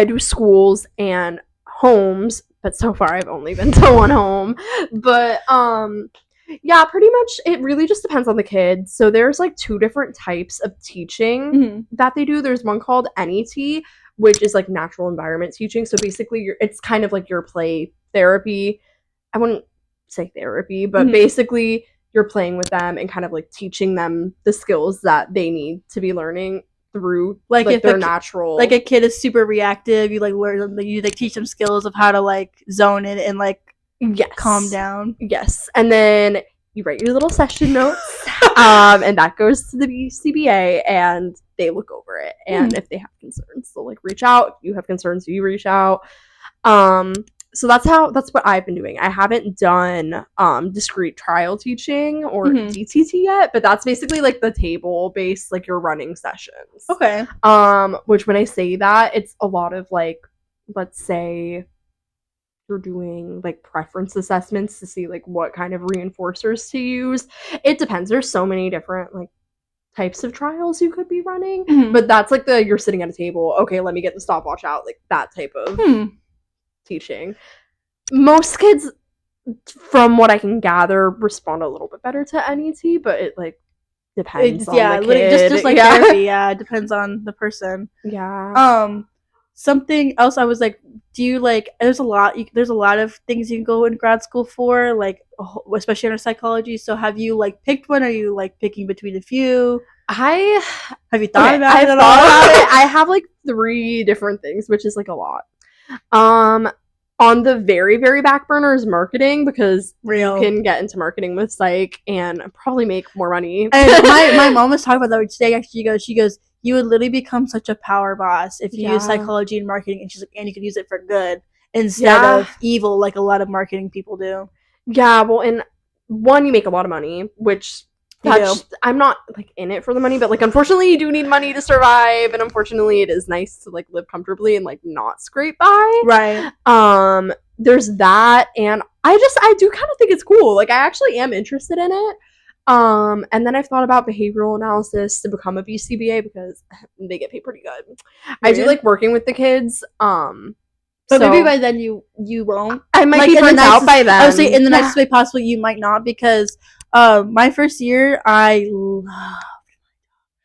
do schools and homes, but so far I've only been to one home. But yeah, pretty much it really just depends on the kid. So there's, like, 2 different types of teaching that they do. There's one called NET, which is like natural environment teaching. So basically, it's kind of like your play therapy. I wouldn't say therapy, but basically you're playing with them and kind of like teaching them the skills that they need to be learning through like if their natural. Like a kid is super reactive, you like learn, you like teach them skills of how to like zone it and like calm down. Yes, and then you write your little session notes, and that goes to the BCBA, and they look over it. And if they have concerns, they'll like reach out. If you have concerns, you reach out. So that's what I've been doing. I haven't done discrete trial teaching or DTT yet, but that's basically like the table based, like your running sessions. Okay. Which when I say that, it's a lot of like, let's say you're doing like preference assessments to see like what kind of reinforcers to use. It depends. There's so many different like types of trials you could be running, but that's like you're sitting at a table. Okay, let me get the stopwatch out. Like that type of teaching. Most kids, from what I can gather, respond a little bit better to NET, but it like depends on the kid. Just like therapy. Yeah, it depends on the person. Yeah. Something else I was like, do you like? There's a lot of things you can go in grad school for, like especially under psychology. So have you like picked one? Are you like picking between a few? Have you thought about it? I have like 3 different things, which is like a lot. On the very, very back burner is marketing, because you can get into marketing with psych and probably make more money. And my mom was talking about that today. Actually, she goes, you would literally become such a power boss if you use psychology and marketing. And she's like, and you could use it for good instead of evil, like a lot of marketing people do. Yeah, well, and one, you make a lot of money, which I'm not like in it for the money, but like unfortunately you do need money to survive, and unfortunately it is nice to like live comfortably and like not scrape by. Right. There's that, and I do kind of think it's cool. Like I actually am interested in it. And then I've thought about behavioral analysis to become a BCBA because they get paid pretty good. I do like working with the kids. But maybe by then you won't. I might be burnt out by then. I would say in the nicest way possible, you might not, because my first year, I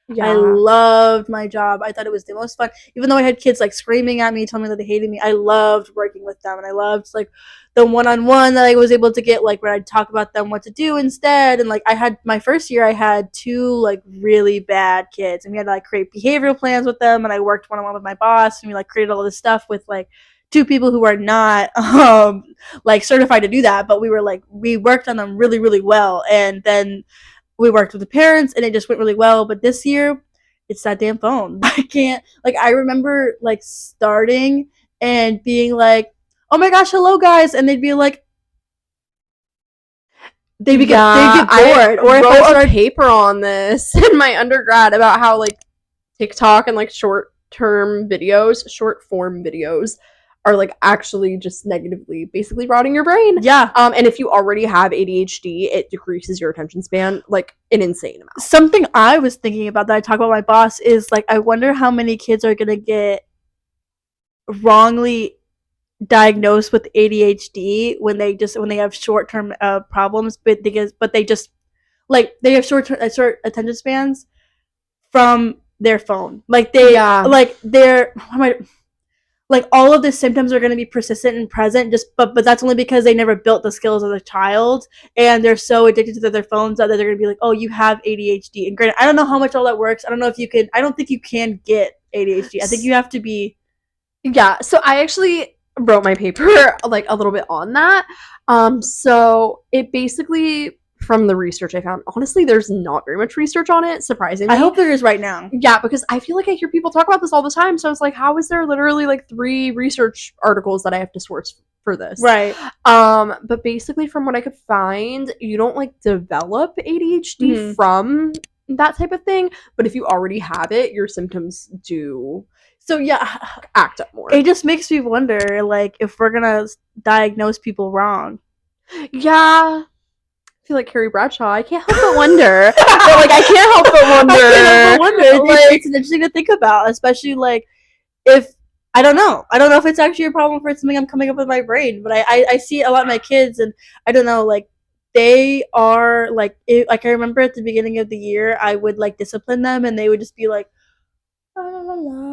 loved my job. I thought it was the most fun. Even though I had kids like screaming at me, telling me that they hated me, I loved working with them, and I loved like the one-on-one that I was able to get, like where I'd talk about them what to do instead. And like I had my first year, I had 2 like really bad kids, and we had to like create behavioral plans with them, and I worked one-on-one with my boss, and we like created all this stuff with like 2 people who are not like certified to do that, but we worked on them really, really well. And then we worked with the parents, and it just went really well. But this year, it's that damn phone. I can't, like, I remember like starting and being like, oh my gosh, hello guys, and they'd be like, they'd get bored. Or if I wrote a paper on this in my undergrad about how like TikTok and like short form videos are like actually just negatively basically rotting your brain. Yeah. And if you already have ADHD, it decreases your attention span like an insane amount. Something I was thinking about that I talk about with my boss is like, I wonder how many kids are gonna get wrongly diagnosed with ADHD when they have short-term problems, but they just like they have short attention spans from their phone. Like like all of the symptoms are going to be persistent and present, but that's only because they never built the skills as a child, and they're so addicted to their phones that they're going to be like, oh, you have ADHD. And granted, I don't know how much all that works. I don't know if you can. I don't think you can get ADHD. I think you have to be. Yeah. So I actually wrote my paper like a little bit on that. So it basically, from the research I found, honestly, there's not very much research on it, surprisingly. I hope there is right now. Yeah, because I feel like I hear people talk about this all the time. So it's like, how is there literally like 3 research articles that I have to source for this? Right. But basically, from what I could find, you don't like develop ADHD from that type of thing. But if you already have it, your symptoms do. So yeah, act up more. It just makes me wonder, like, if we're gonna diagnose people wrong. Yeah. I feel like Carrie Bradshaw. I can't help but wonder. But, like, I can't help but wonder. Like, it's interesting to think about, especially like if I don't know if it's actually a problem, or it's something I'm coming up with my brain. But I see a lot of my kids, and I don't know, like they are like I remember at the beginning of the year I would like discipline them, and they would just be like,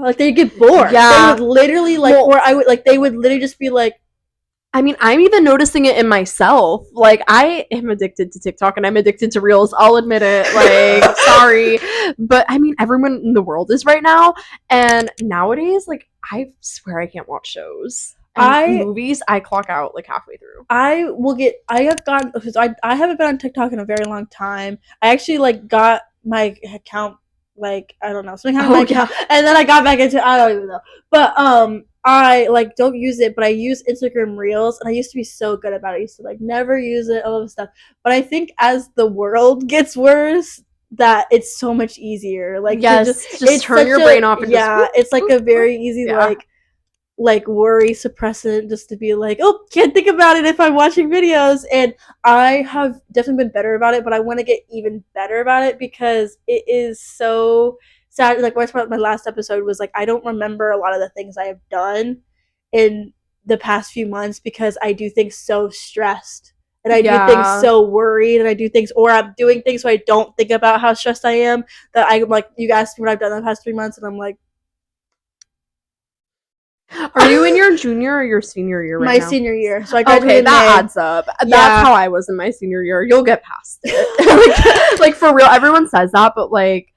like they get bored. Yeah. They would literally like, or I would like, they would literally just be like. I mean, I'm even noticing it in myself. Like, I am addicted to TikTok and I'm addicted to Reels. I'll admit it. Like, sorry. But I mean, everyone in the world is right now. And nowadays, like, I swear I can't watch shows. And movies, I clock out like halfway through. I have gotten, because I haven't been on TikTok in a very long time. I actually like got my account, like, I don't know, something happened to my account, and then I got back into, I don't even know. But I like don't use it, but I use Instagram Reels, and I used to be so good about it. I used to like never use it, all of stuff. But I think as the world gets worse, that it's so much easier. Like, yes, just turn your brain off. And it's like a very easy like worry suppressant, just to be like, oh, can't think about it if I'm watching videos. And I have definitely been better about it, but I want to get even better about it because it is so sad. Like, what I talked about my last episode was like, I don't remember a lot of the things I have done in the past few months because I do things so stressed and I do things so worried, and I do things, or I'm doing things so I don't think about how stressed I am, that I'm like, you asked me what I've done in the past 3 months, and I'm like, are you in your junior or your senior year right now? My senior year. So I graduated in May. Adds up. Yeah. That's how I was in my senior year. You'll get past it. like for real, everyone says that, but like,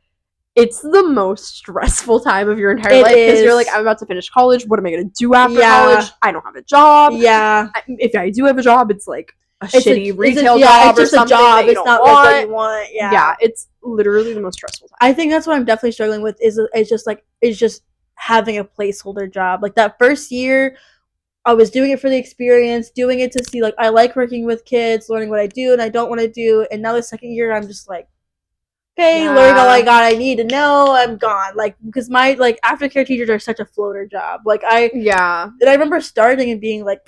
it's the most stressful time of your entire life because you're like, I'm about to finish college. What am I going to do after college? I don't have a job. Yeah. If I do have a job, it's like a shitty retail job or something that you don't want. Like what you want. Yeah, it's literally the most stressful time. I think that's what I'm definitely struggling with is just having a placeholder job. Like that first year, I was doing it for the experience, doing it to see, like, I like working with kids, learning what I do and I don't want to do. And now the second year, I'm just like, okay, learning all I need to know, I'm gone. Like, because my, like, aftercare teachers are such a floater job. Like, and I remember starting and being like,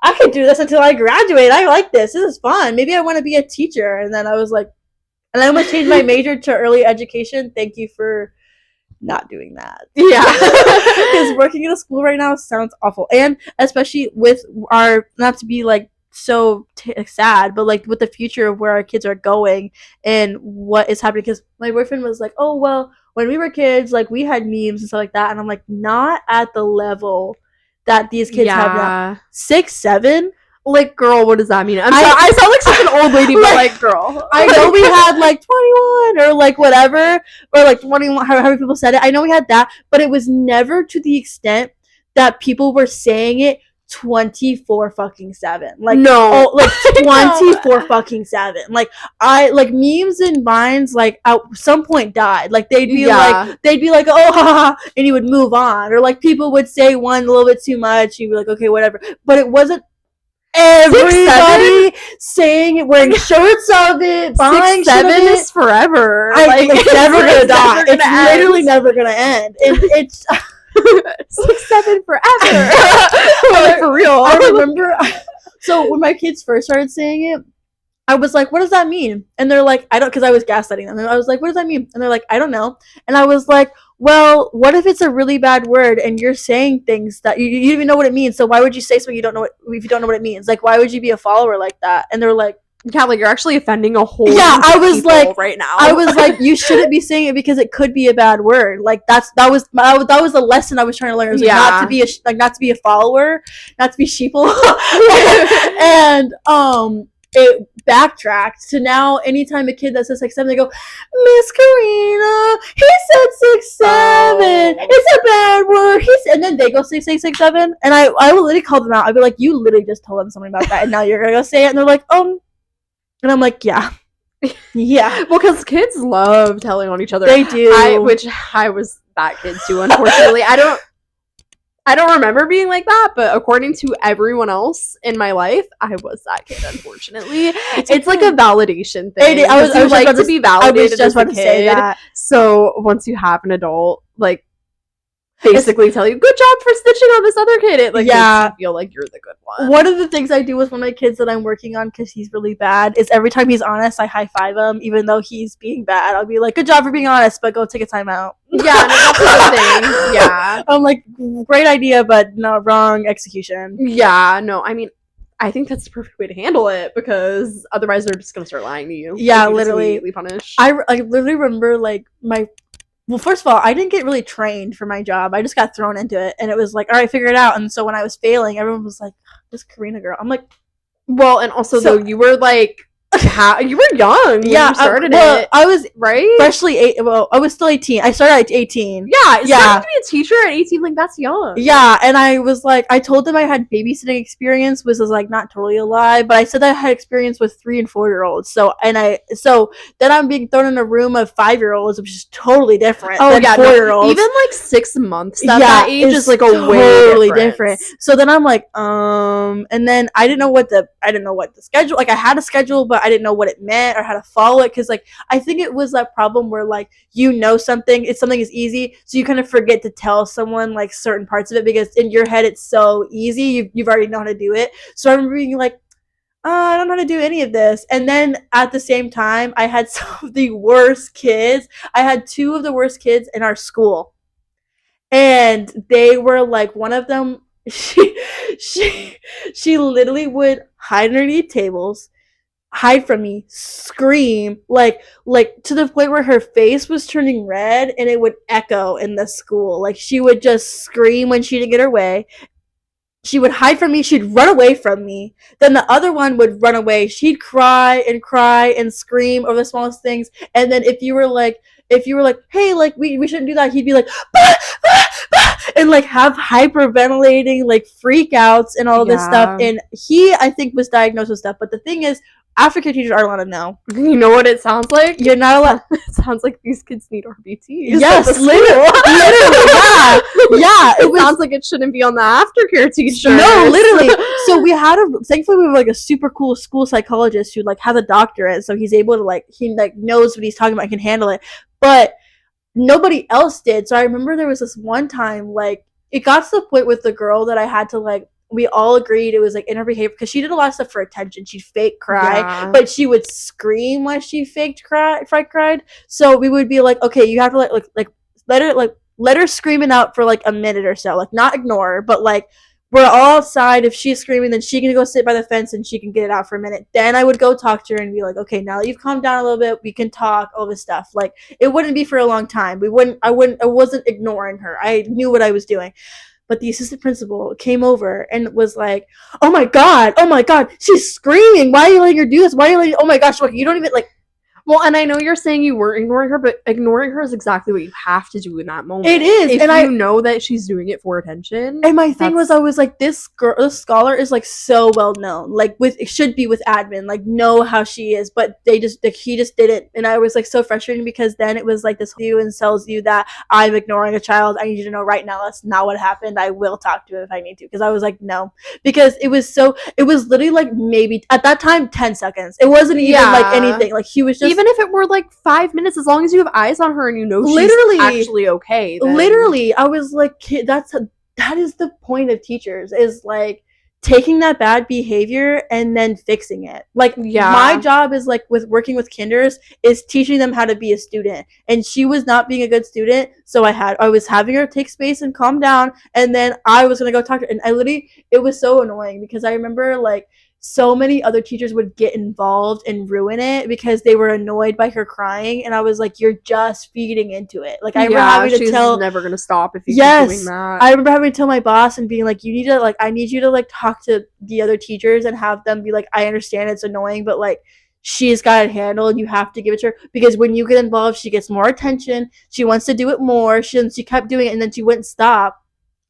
I could do this until I graduate. I like this. This is fun. Maybe I want to be a teacher. And then I was like, and I almost changed my major to early education. Thank you for not doing that. Yeah. Because working in a school right now sounds awful. And especially with our, not to be like so sad, but like with the future of where our kids are going and what is happening. Because my boyfriend was like, oh, well, when we were kids, like we had memes and stuff like that. And I'm like, not at the level that these kids have now. 6, 7. Like, girl, what does that mean? I sound like such an old lady, but like, girl. I know we had like 21 or like whatever, or like 21, however people said it. I know we had that, but it was never to the extent that people were saying it 24 fucking 7. Like, no, like 24 fucking 7. Like, like memes and vines, like at some point died. Like they'd be like, oh, haha, and you would move on, or like people would say one a little bit too much, you'd be like, okay, whatever. But it wasn't everybody saying it, wearing shirts of it, buying 6, 7 is forever. It's never gonna die. It's literally never gonna end. It's 6, 7 forever. Like, for real. I remember. So when my kids first started saying it, I was like, what does that mean? And they're like, I don't, because I was gaslighting them. And I was like, what does that mean? And they're like, I don't know. And I was like, well, what if it's a really bad word and you're saying things that you don't even know what it means? So why would you say something you don't know if you don't know what it means? Like, why would you be a follower like that? And they're like, yeah, like you're actually offending a whole I was like, right now. I was like, you shouldn't be saying it because it could be a bad word. Like that was the lesson I was trying to learn. It was like, not to be a follower, not to be sheeple. And it backtracked to now anytime a kid that says 6, 7, they go, Miss Karina, he said 6, 7. It's a bad word. And then they go say 6, 7. And I will literally call them out. I'd be like, you literally just told them something about that, and now you're gonna go say it. And they're like, and I'm like, yeah. Yeah. Well, because kids love telling on each other. They do. Which I was that kid too, unfortunately. I don't remember being like that, but according to everyone else in my life, I was that kid, unfortunately. It's like a validation thing. I was like to be validated. I was just about to say that. So once you have an adult, like, basically tell you, good job for snitching on this other kid, it like makes you feel like you're the good one. One of the things I do with one of my kids that I'm working on, because he's really bad, is every time he's honest, I high five him, even though he's being bad. I'll be like, good job for being honest, but go take a time out. Yeah, no, that's a good thing. Yeah. I'm like, great idea, but no, wrong execution. Yeah, no, I mean, I think that's the perfect way to handle it, because otherwise they're just gonna start lying to you. Yeah, literally. Punish. I literally remember, like, my well, first of all, I didn't get really trained for my job. I just got thrown into it, and it was like, all right, figure it out. And so when I was failing, everyone was like, this Karina girl. I'm like, Well, and also So- though, you were like, you were young when you started it, I was right? freshly I was still 18. I started at 18. Yeah, Yeah. starting to be a teacher at 18, like that's young. Yeah, and I was like, I told them I had babysitting experience, which is like not totally a lie, but I said that I had experience with 3 and 4-year-olds. So then I'm being thrown in a room of 5-year-olds, which is totally different. Oh than yeah, 4-year-olds. even like 6 months at that age is like a totally way different. So then I'm like, and then I didn't know what the schedule. Like I had a schedule, but I didn't know what it meant or how to follow it, because like I think it was that problem where like something is easy, so you kind of forget to tell someone like certain parts of it, because in your head it's so easy, you've already know how to do it. So I remember being like, I don't know how to do any of this. And then at the same time, I had some of the worst kids. I had 2 of the worst kids in our school, and they were like, one of them, she literally would hide underneath tables, hide from me, scream, like to the point where her face was turning red and it would echo in the school. Like she would just scream when she didn't get her way. She would hide from me, she'd run away from me. Then the other one would run away. She'd cry and scream over the smallest things. And then if you were like, hey, like we shouldn't do that, he'd be like, bah, bah, bah, and like have hyperventilating like freakouts and all this stuff. And he, I think, was diagnosed with stuff. But the thing is, aftercare teachers aren't allowed to know. You know what it sounds like? You're not allowed. It sounds like these kids need RBTs. Yes, literally, yeah. It sounds like it shouldn't be on the aftercare teacher. No, literally. So thankfully we have like a super cool school psychologist who like has a doctorate, so he's able to he knows what he's talking about, can handle it. But nobody else did. So I remember there was this one time, like it got to the point with the girl that I had to like, we all agreed it was like in her behavior, because she did a lot of stuff for attention. She'd fake cry, but she would scream when she cried. So we would be like, okay, you have to let her scream it out for like a minute or so, like not ignore her, but like we're all outside. If she's screaming, then she can go sit by the fence and she can get it out for a minute. Then I would go talk to her and be like, okay, now that you've calmed down a little bit, we can talk, all this stuff. Like it wouldn't be for a long time. I wasn't ignoring her. I knew what I was doing. But the assistant principal came over and was like, oh my god, she's screaming. Why are you letting her do this? Oh my gosh, look, you don't even like. Well, and I know you're saying you weren't ignoring her, but ignoring her is exactly what you have to do in that moment. It is. If you know that she's doing it for attention. And my thing was, I was like, this scholar is like so well known. Like it should be with admin, like know how she is, but he just didn't. And I was like so frustrated, because then it was like this view and tells you that I'm ignoring a child. I need you to know right now that's not what happened. I will talk to him if I need to. Because I was like, no. Because it was literally like maybe at that time 10 seconds. It wasn't even like anything. Like he was just, even if it were like 5 minutes, as long as you have eyes on her and you know she's actually okay. Then. Literally, I was like, that is the point of teachers, is like taking that bad behavior and then fixing it. Like my job is like with working with kinders is teaching them how to be a student, and she was not being a good student, so I was having her take space and calm down, and then I was gonna go talk to her. And it was so annoying, because I remember like so many other teachers would get involved and ruin it because they were annoyed by her crying, and I was like, you're just feeding into it. Like I remember having to tell, never gonna stop if you keep doing that. I remember having to tell my boss and being like, I need you to like talk to the other teachers and have them be like, I understand it's annoying, but like she's got it handled and you have to give it to her, because when you get involved, she gets more attention, she wants to do it more, she kept doing it, and then she wouldn't stop.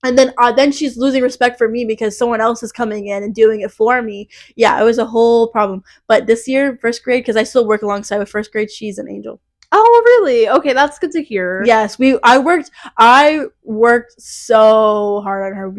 And then she's losing respect for me because someone else is coming in and doing it for me. Yeah, it was a whole problem. But this year, first grade, because I still work alongside with first grade, she's an angel. Oh, really? Okay, that's good to hear. Yes, I worked so hard on her.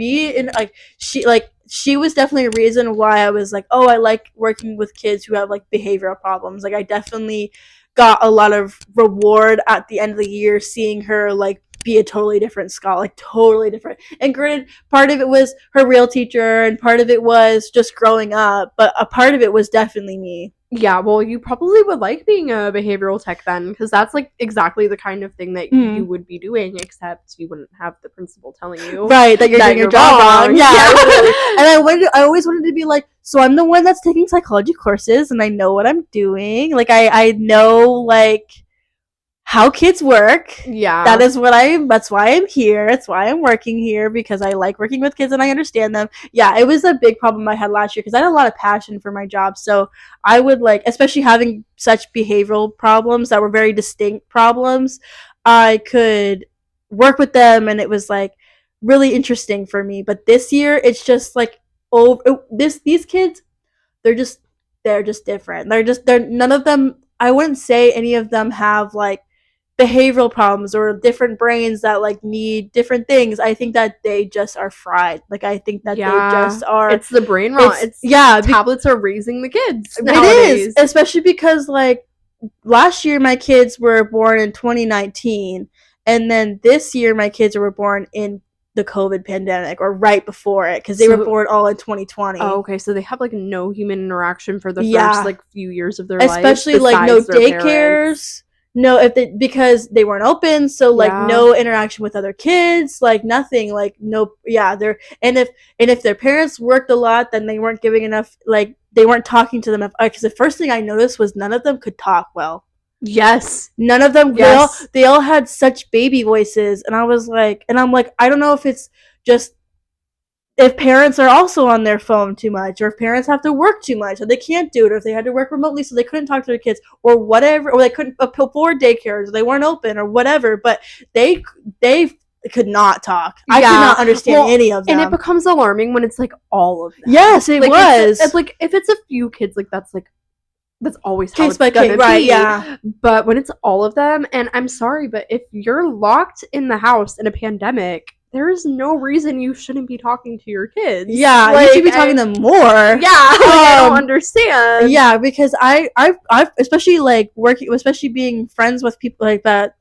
She was definitely a reason why I was like, oh, I like working with kids who have like behavioral problems. Like I definitely got a lot of reward at the end of the year seeing her like be a totally different scholar, like totally different. And granted, part of it was her real teacher and part of it was just growing up, but a part of it was definitely me. Yeah, well, you probably would like being a behavioral tech then, because that's like exactly the kind of thing that you would be doing, except you wouldn't have the principal telling you that you're doing your job wrong. Yeah. And I always wanted to be like, so I'm the one that's taking psychology courses and I know what I'm doing. Like I know like how kids work. Yeah. That's why I'm here. That's why I'm working here, because I like working with kids and I understand them. Yeah, it was a big problem I had last year because I had a lot of passion for my job. So I would like, especially having such behavioral problems that were very distinct problems, I could work with them and it was like really interesting for me. But this year it's just like, oh, these kids, they're just different. They're none of them, I wouldn't say any of them have like behavioral problems or different brains that like need different things. I think that they just are fried. Like I think that they just are. It's the brain rot. It's tablets are raising the kids nowadays. It is, especially because like last year my kids were born in 2019, and then this year my kids were born in the COVID pandemic or right before it, because they were born all in 2020. Oh, okay, so they have like no human interaction for the first like few years of their life, especially like no daycares. No, because they weren't open, so like no interaction with other kids, like nothing, like no, they're and if their parents worked a lot, then they weren't giving enough, like they weren't talking to them. Because the first thing I noticed was none of them could talk well. Yes, none of them. Yes. They all had such baby voices, and I'm like, I don't know if it's just if parents are also on their phone too much, or if parents have to work too much, or they can't do it, or if they had to work remotely so they couldn't talk to their kids, or whatever, or they couldn't afford daycares, or they weren't open, or whatever, but they could not talk. I could not understand any of them. And it becomes alarming when it's like all of them. Yes, it was. It's like if it's a few kids, like that's always how it's gonna be. Right, yeah. But when it's all of them, and I'm sorry, but if you're locked in the house in a pandemic, there is no reason you shouldn't be talking to your kids. Yeah, like, you should be talking to them more. Yeah, I don't understand. Yeah, because I've especially like working, especially being friends with people like that,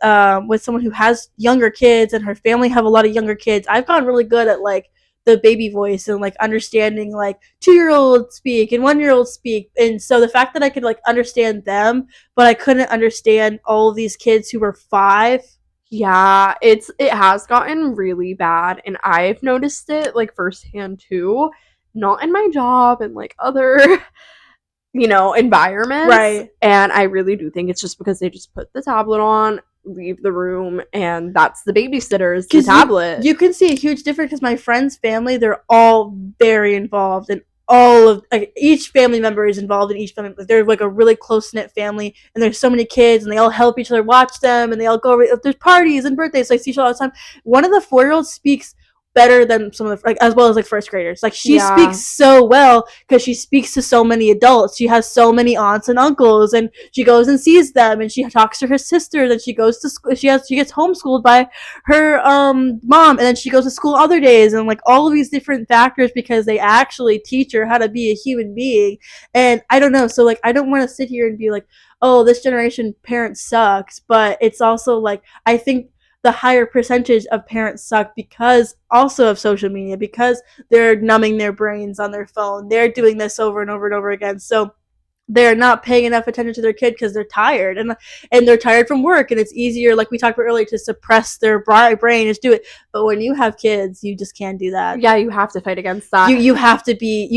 with someone who has younger kids and her family have a lot of younger kids. I've gotten really good at like the baby voice and like understanding like 2-year-olds speak and 1-year-olds speak, and so the fact that I could like understand them, but I couldn't understand all of these kids who were 5. Yeah, it has gotten really bad, and I've noticed it like firsthand too, not in my job and like other environments, right? And I really do think it's just because they just put the tablet on, leave the room, and that's the babysitter's the tablet. You can see a huge difference because my friend's family, they're all very involved, and all of like each family member is involved in each family. They're like a really close-knit family, and there's so many kids, and they all help each other watch them, and they all go over, there's parties and birthdays, so I see each other all the time. One of the 4-year-olds speaks better than some of the, like, as well as like first graders. Like she speaks so well because she speaks to so many adults. She has so many aunts and uncles, and she goes and sees them, and she talks to her sisters, and she goes to school. She gets homeschooled by her mom, and then she goes to school other days, and like all of these different factors because they actually teach her how to be a human being. And I don't know, so like I don't want to sit here and be like, oh, this generation parent sucks, but it's also like I think the higher percentage of parents suck because also of social media, because they're numbing their brains on their phone. They're doing this over and over and over again. So they're not paying enough attention to their kid because they're tired, and they're tired from work, and it's easier, like we talked about earlier, to suppress their brain, just do it. But when you have kids, you just can't do that. Yeah, you have to fight against that. You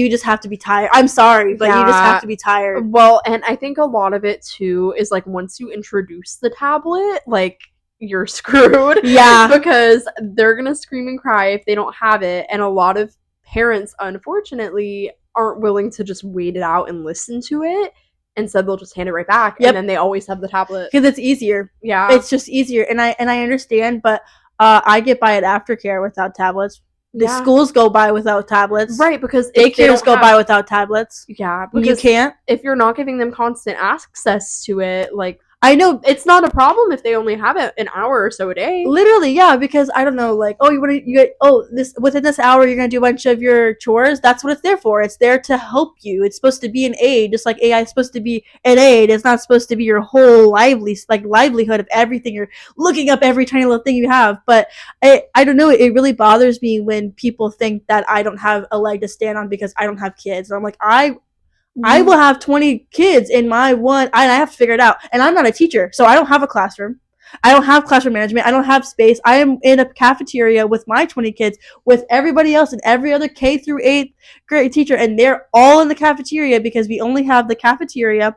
just have to be tired. I'm sorry, but you just have to be tired. Well, and I think a lot of it too is like once you introduce the tablet, like you're screwed. Yeah. Because they're gonna scream and cry if they don't have it, and a lot of parents unfortunately aren't willing to just wait it out and listen to it, and so they'll just hand it right back. And then they always have the tablet because it's easier. Yeah, it's just easier, and I understand, but I get by at aftercare without tablets. The schools go by without tablets, right? Because daycares go by without tablets. Yeah, because you can't if you're not giving them constant access to it. Like, I know it's not a problem if they only have it an hour or so a day. Literally, yeah, because I don't know, like, this within this hour you're gonna do a bunch of your chores. That's what it's there for. It's there to help you. It's supposed to be an aid, just like AI is supposed to be an aid. It's not supposed to be your whole livelihood of everything. You're looking up every tiny little thing you have. But I don't know. It really bothers me when people think that I don't have a leg to stand on because I don't have kids. And I'm like, I will have 20 kids in my one, and I have to figure it out. And I'm not a teacher, so I don't have a classroom. I don't have classroom management. I don't have space. I am in a cafeteria with my 20 kids, with everybody else and every other K through 8th grade teacher, and they're all in the cafeteria because we only have the cafeteria.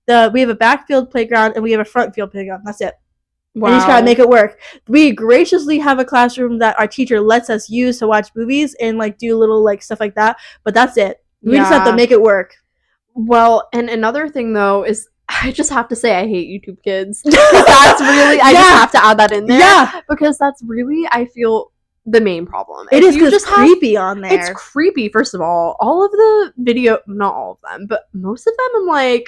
We have a backfield playground and we have a front field playground. That's it. Wow. And you just gotta make it work. We graciously have a classroom that our teacher lets us use to watch movies and like do little like stuff like that, but that's it. We just have to make it work. Well, and another thing though is I just have to say I hate YouTube Kids. That's really I just have to add that in there. Yeah, because that's really I feel the main problem. It is just creepy on there. It's creepy. First of all of the video, not all of them, but most of them, I'm like,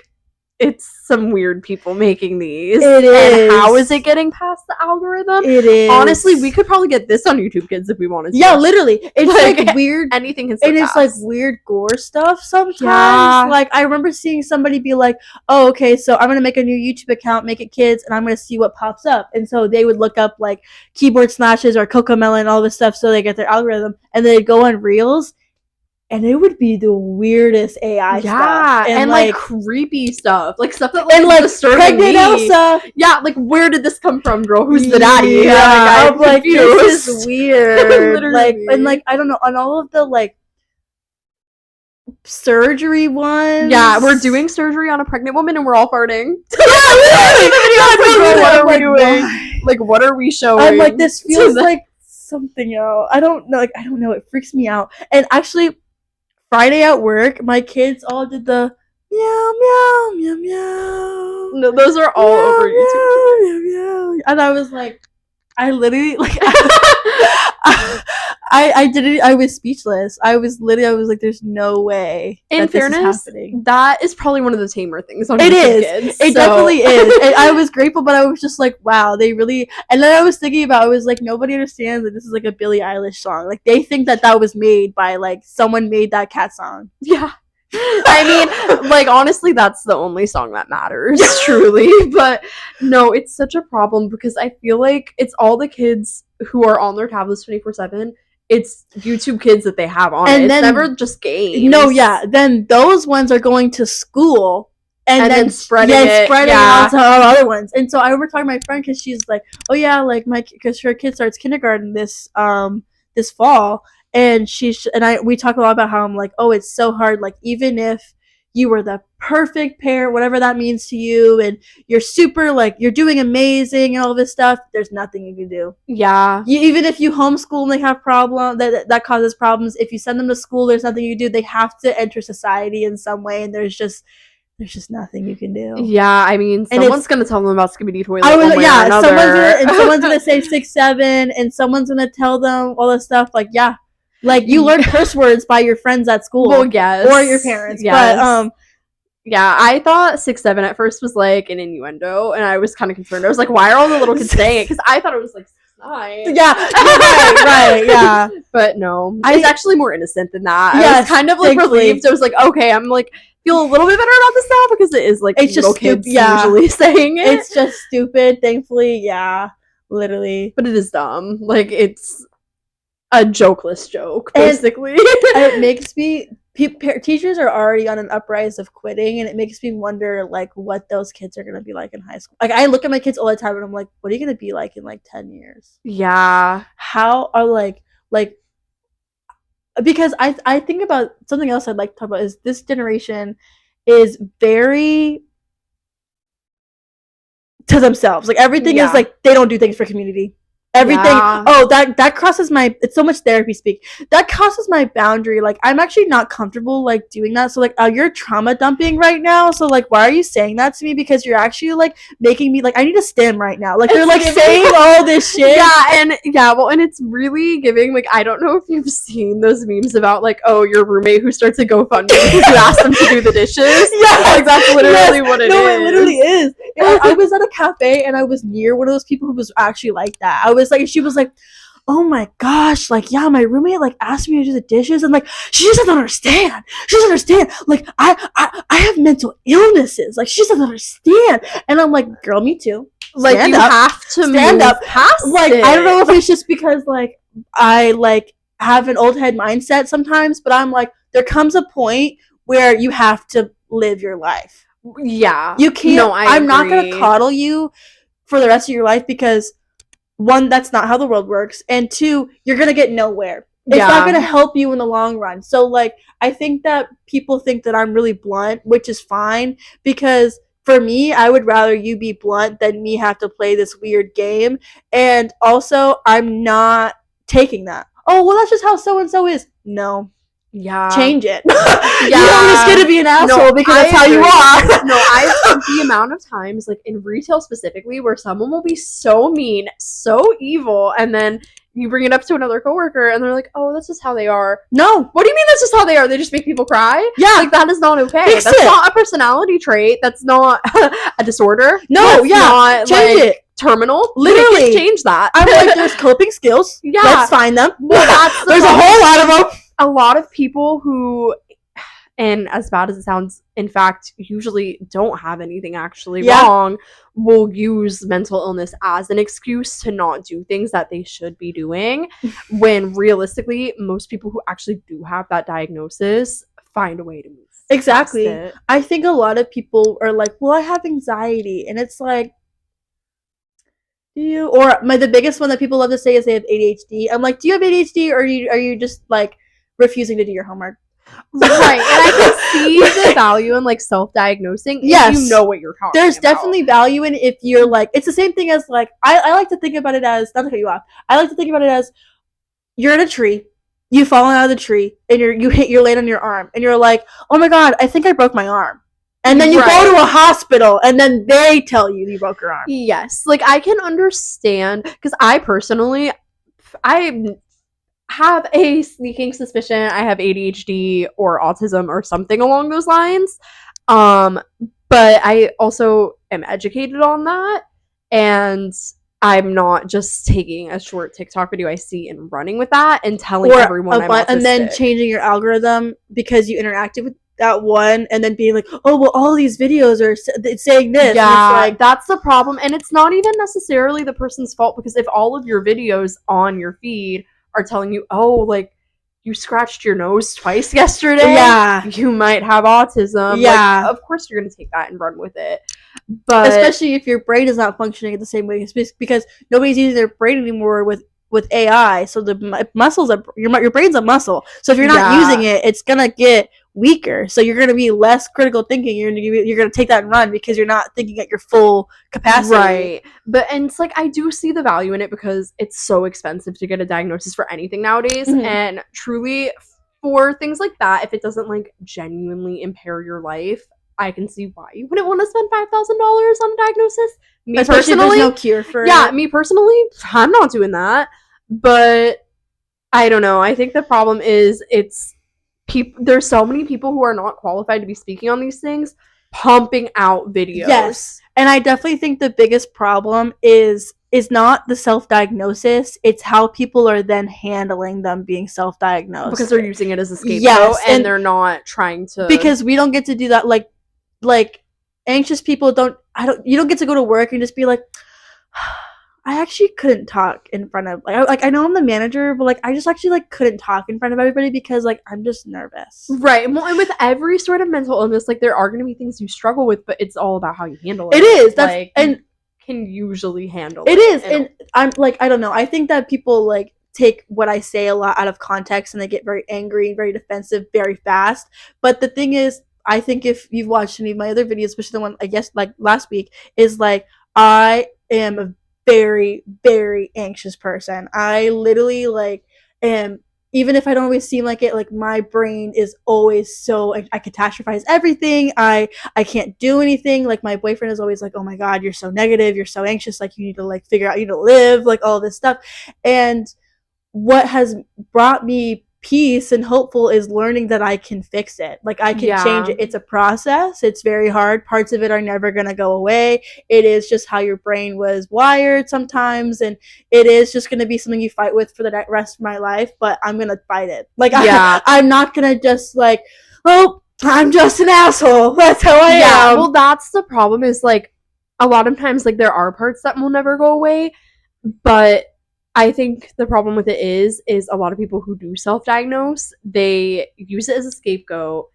it's some weird people making these. It is. And how is it getting past the algorithm? It is. Honestly, we could probably get this on YouTube Kids if we wanted to. Yeah, literally. It's like weird. Anything can And it's like weird gore stuff sometimes. Yeah. Like, I remember seeing somebody be like, oh, okay, so I'm going to make a new YouTube account, make it kids, and I'm going to see what pops up. And so they would look up like keyboard slashes or Cocomelon, all this stuff, so they get their algorithm. And they'd go on Reels. And it would be the weirdest AI stuff. And like creepy stuff. Like stuff that like, and like disturbing pregnant me. Elsa. Yeah, like where did this come from, girl? Who's the daddy? Yeah, I'm like this confused. is weird. Literally. Like, and like I don't know, on all of the like surgery ones. Yeah, we're doing surgery on a pregnant woman and we're all farting. Yeah, what are we like, doing? Like, what are we showing? I'm like, this feels like something else. I don't know. Like, I don't know. It freaks me out. And actually, Friday at work, my kids all did the meow, meow, meow, meow. No, those are all meow, over YouTube. meow, meow, meow. And I was like, I literally, like, I didn't, I was speechless. I was like, there's no way In that fairness, this is happening. that is probably one of the tamer things on It YouTube is. Kids. It definitely is. And I was grateful, but I was just like, wow, they really. And then I was thinking about, I was like, nobody understands that this is like a Billie Eilish song. Like, they think that was made by like someone made that cat song. Yeah. I mean, like, honestly, that's the only song that matters, truly. But no, it's such a problem because I feel like it's all the kids who are on their tablets 24/7. It's YouTube Kids that they have on And it. then, it's never just games. No, yeah. Then those ones are going to school. And then spreading it out to all other ones. And so I remember talking to my friend because she's like, oh yeah, like because her kid starts kindergarten this fall. And we talk a lot about how I'm like, oh, it's so hard. Like, even if you were the perfect parent, whatever that means to you, and you're super, like, you're doing amazing and all this stuff, there's nothing you can do. Yeah. Even if you homeschool and they have that causes problems, if you send them to school, there's nothing you can do. They have to enter society in some way, and there's just nothing you can do. Yeah, I mean, someone's gonna tell them about Skibidi Toilet. Someone's gonna say 6'7", and someone's gonna tell them all this stuff. Like, yeah. Like, you learn curse words by your friends at school. Well, yes. Or your parents. Yes. But, yeah, I thought 6'7" at first was, like, an innuendo, and I was kind of concerned. I was like, why are all the little kids saying it? Because I thought it was, like, 6'9". Yeah, right, yeah. But no. It's actually more innocent than that. Yes, I was kind of, like, relieved. I was like, okay, I'm, like, feel a little bit better about this now, because it is, like, it's little kids usually saying it. It's just stupid, thankfully, yeah. Literally. But it is dumb. Like, it's a jokeless joke, basically. And it makes me teachers are already on an uprise of quitting, and it makes me wonder like what those kids are gonna be like in high school. Like, I look at my kids all the time and I'm like, what are you gonna be like in like 10 years? Yeah. How are like because I think about something else I'd like to talk about is this generation is very to themselves. Like, everything is like they don't do things for community. Everything. Yeah. Oh, that crosses my. It's so much therapy speak. That crosses my boundary. Like, I'm actually not comfortable like doing that. So like, you're trauma dumping right now. So like, why are you saying that to me? Because you're actually like making me like I need a stim right now. Like, they're like saying all this shit. Well, and it's really giving. Like, I don't know if you've seen those memes about like, oh, your roommate who starts a GoFundMe because you asked them to do the dishes. Yeah, like that's literally what it is. No, it literally is. I was at a cafe and I was near one of those people who was actually like that. I was like, she was like, oh my gosh, like, yeah, my roommate like asked me to do the dishes, and like she doesn't understand. Like, I have mental illnesses. Like, she doesn't understand. And I'm like, girl, me too. Like, you have to stand up past like it. I don't know if it's just because like I like have an old head mindset sometimes, but I'm like, there comes a point where you have to live your life. Yeah, you can't. No, I'm not gonna coddle you for the rest of your life, because one, that's not how the world works, and two, you're gonna get nowhere. It's not gonna help you in the long run. So like, I think that people think that I'm really blunt, which is fine, because for me, I would rather you be blunt than me have to play this weird game. And also, I'm not taking that. Oh, well, that's just how so and so is. No, Yeah. change it. Yeah. You're just gonna be an asshole because that's how you are. No, I think the amount of times, like in retail specifically, where someone will be so mean, so evil, and then you bring it up to another coworker and they're like, oh, that's just how they are. No. What do you mean that's just how they are? They just make people cry? Yeah. Like, that is not okay. Fix That's it. not a personality trait. That's not a disorder. No, That's yeah. not, Change like, it. terminal. Literally. You can change that. I'm like, there's coping skills. Yeah. Let's find them. Well, that's the there's a problem. whole lot of them. A lot of people who, and as bad as it sounds, in fact, usually don't have anything actually wrong, will use mental illness as an excuse to not do things that they should be doing, when realistically, most people who actually do have that diagnosis find a way to move. Exactly. past it. I think a lot of people are like, well, I have anxiety. And it's like, do you? Or the biggest one that people love to say is they have ADHD. I'm like, do you have ADHD, or are you just like refusing to do your homework? Right, and I can see the value in like self-diagnosing if you know what you're talking There's about. definitely value in if you're like, it's the same thing as like, I like to think about it as, not to cut you off, I like to think about it as, you're in a tree, you've fallen out of the tree, and you're laid on your arm, and you're like, oh my god, I think I broke my arm. And then you go to a hospital, and then they tell you broke your arm. Yes, like I can understand, because I personally, I have a sneaking suspicion I have ADHD or autism or something along those lines. But I also am educated on that, and I'm not just taking a short TikTok video I see and running with that and telling everyone I'm autistic. And then changing your algorithm because you interacted with that one, and then being like, oh, well, all these videos are saying this. Yeah, and it's like, that's the problem. And it's not even necessarily the person's fault, because if all of your videos on your feed are telling you, oh, like, you scratched your nose twice yesterday, you might have autism. Like, of course you're going to take that and run with it. But especially if your brain is not functioning the same way, because nobody's using their brain anymore with AI. So the muscles your brain's a muscle. So if you're not using it, it's gonna get weaker. So you're gonna be less critical thinking. You're gonna take that and run because you're not thinking at your full capacity. Right. But and it's like, I do see the value in it because it's so expensive to get a diagnosis for anything nowadays. Mm-hmm. And truly, for things like that, if it doesn't like genuinely impair your life, I can see why you wouldn't want to spend $5,000 on a diagnosis. Me Especially personally, if there's no cure for it. me personally, I'm not doing that. But I don't know. I think the problem is there's so many people who are not qualified to be speaking on these things, pumping out videos. Yes. And I definitely think the biggest problem is not the self-diagnosis, it's how people are then handling them being self-diagnosed. Because they're using it as a scapegoat, and they're not trying to... Because we don't get to do that, like anxious people you don't get to go to work and just be like, I actually couldn't talk in front of, I know I'm the manager, but I just actually couldn't talk in front of everybody because I'm just nervous. Right. Well, and with every sort of mental illness, there are going to be things you struggle with, but it's all about how you handle it. It is. And can usually handle it. It is. And I'm I don't know. I think that people take what I say a lot out of context and they get very angry and very defensive very fast. But the thing is, I think if you've watched any of my other videos, especially the one I guess last week, is I am a very, very anxious person. I literally am, even if I don't always seem like it, my brain is always so, I catastrophize everything. I can't do anything. My boyfriend is always oh my god, you're so negative, you're so anxious, you need to figure out, you need to live, all this stuff. And what has brought me peace and hopeful is learning that I can fix it. I can change it. It's a process. It's very hard. Parts of it are never going to go away. It is just how your brain was wired sometimes, and it is just going to be something you fight with for the rest of my life, but I'm going to fight it. I'm not going to just oh, I'm just an asshole. That's how I am. Well, that's the problem is a lot of times there are parts that will never go away, but I think the problem with it is a lot of people who do self-diagnose, they use it as a scapegoat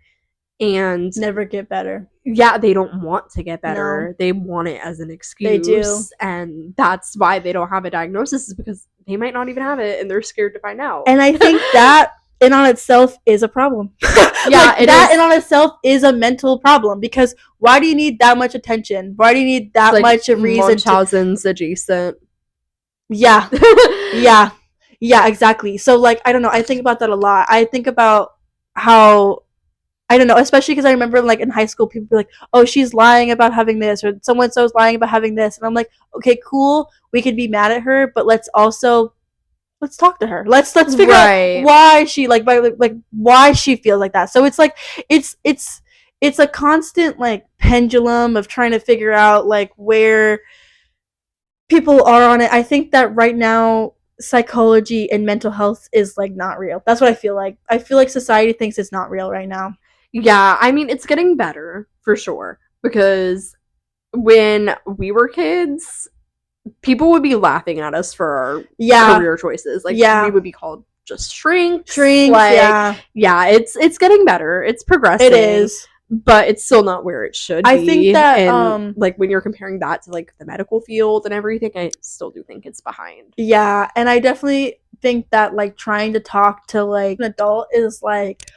and never get better. Yeah, they don't want to get better. No. They want it as an excuse. They do. And that's why they don't have a diagnosis, is because they might not even have it and they're scared to find out. And I think that in on itself is a problem. Yeah, like, that in on itself is a mental problem, because why do you need that much attention? Why do you need that like much of reason Munchausen's adjacent. Yeah. Yeah. Yeah, exactly. So, like, I don't know. I think about that a lot. I think about how, I don't know, especially because I remember, like, in high school, people be like, oh, she's lying about having this, or someone so's lying about having this. And I'm like, okay, cool. We could be mad at her, but let's talk to her. Let's figure Right. out why she, like, why she feels like that. So it's like, it's a constant, like, pendulum of trying to figure out, like, where people are on it. I think that right now psychology and mental health is, like, not real. That's what I feel like. I feel like society thinks it's not real right now. Yeah, I mean, it's getting better for sure, because when we were kids, people would be laughing at us for our career choices. Like, we would be called just shrinks. Like, yeah, it's getting better. It's progressing. It is. But it's still not where it should be. I think that, and, like, when you're comparing that to, like, the medical field and everything, I still do think it's behind. Yeah, and I definitely think that, like, trying to talk to, like, an adult is, like,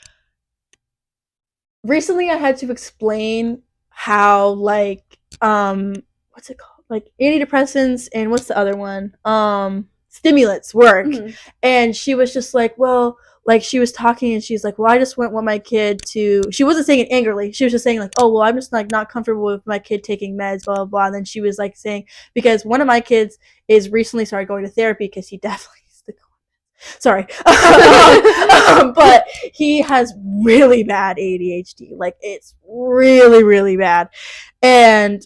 recently I had to explain how, like, what's it called? Like, antidepressants and what's the other one? Stimulants work. Mm-hmm. And she was just like, well, like, she was talking and she's like, well, I just want my kid to, she wasn't saying it angrily. She was just saying, like, oh, well, I'm just, like, not comfortable with my kid taking meds, blah, blah, blah. And then she was, like, saying, because one of my kids is recently started going to therapy because he definitely needs to go. Sorry. But he has really bad ADHD. Like, it's really, really bad. And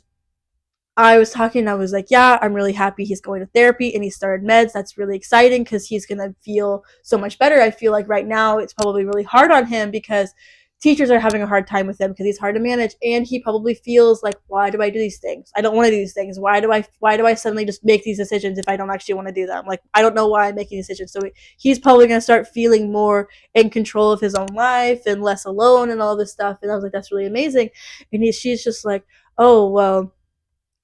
I was talking and I was like, yeah, I'm really happy he's going to therapy and he started meds. That's really exciting because he's going to feel so much better. I feel like right now it's probably really hard on him because teachers are having a hard time with him because he's hard to manage, and he probably feels like, why do I do these things? I don't want to do these things. Why do I suddenly just make these decisions if I don't actually want to do them? Like, I don't know why I'm making decisions. So he's probably going to start feeling more in control of his own life and less alone and all this stuff. And I was like, that's really amazing. And she's just like, oh, well,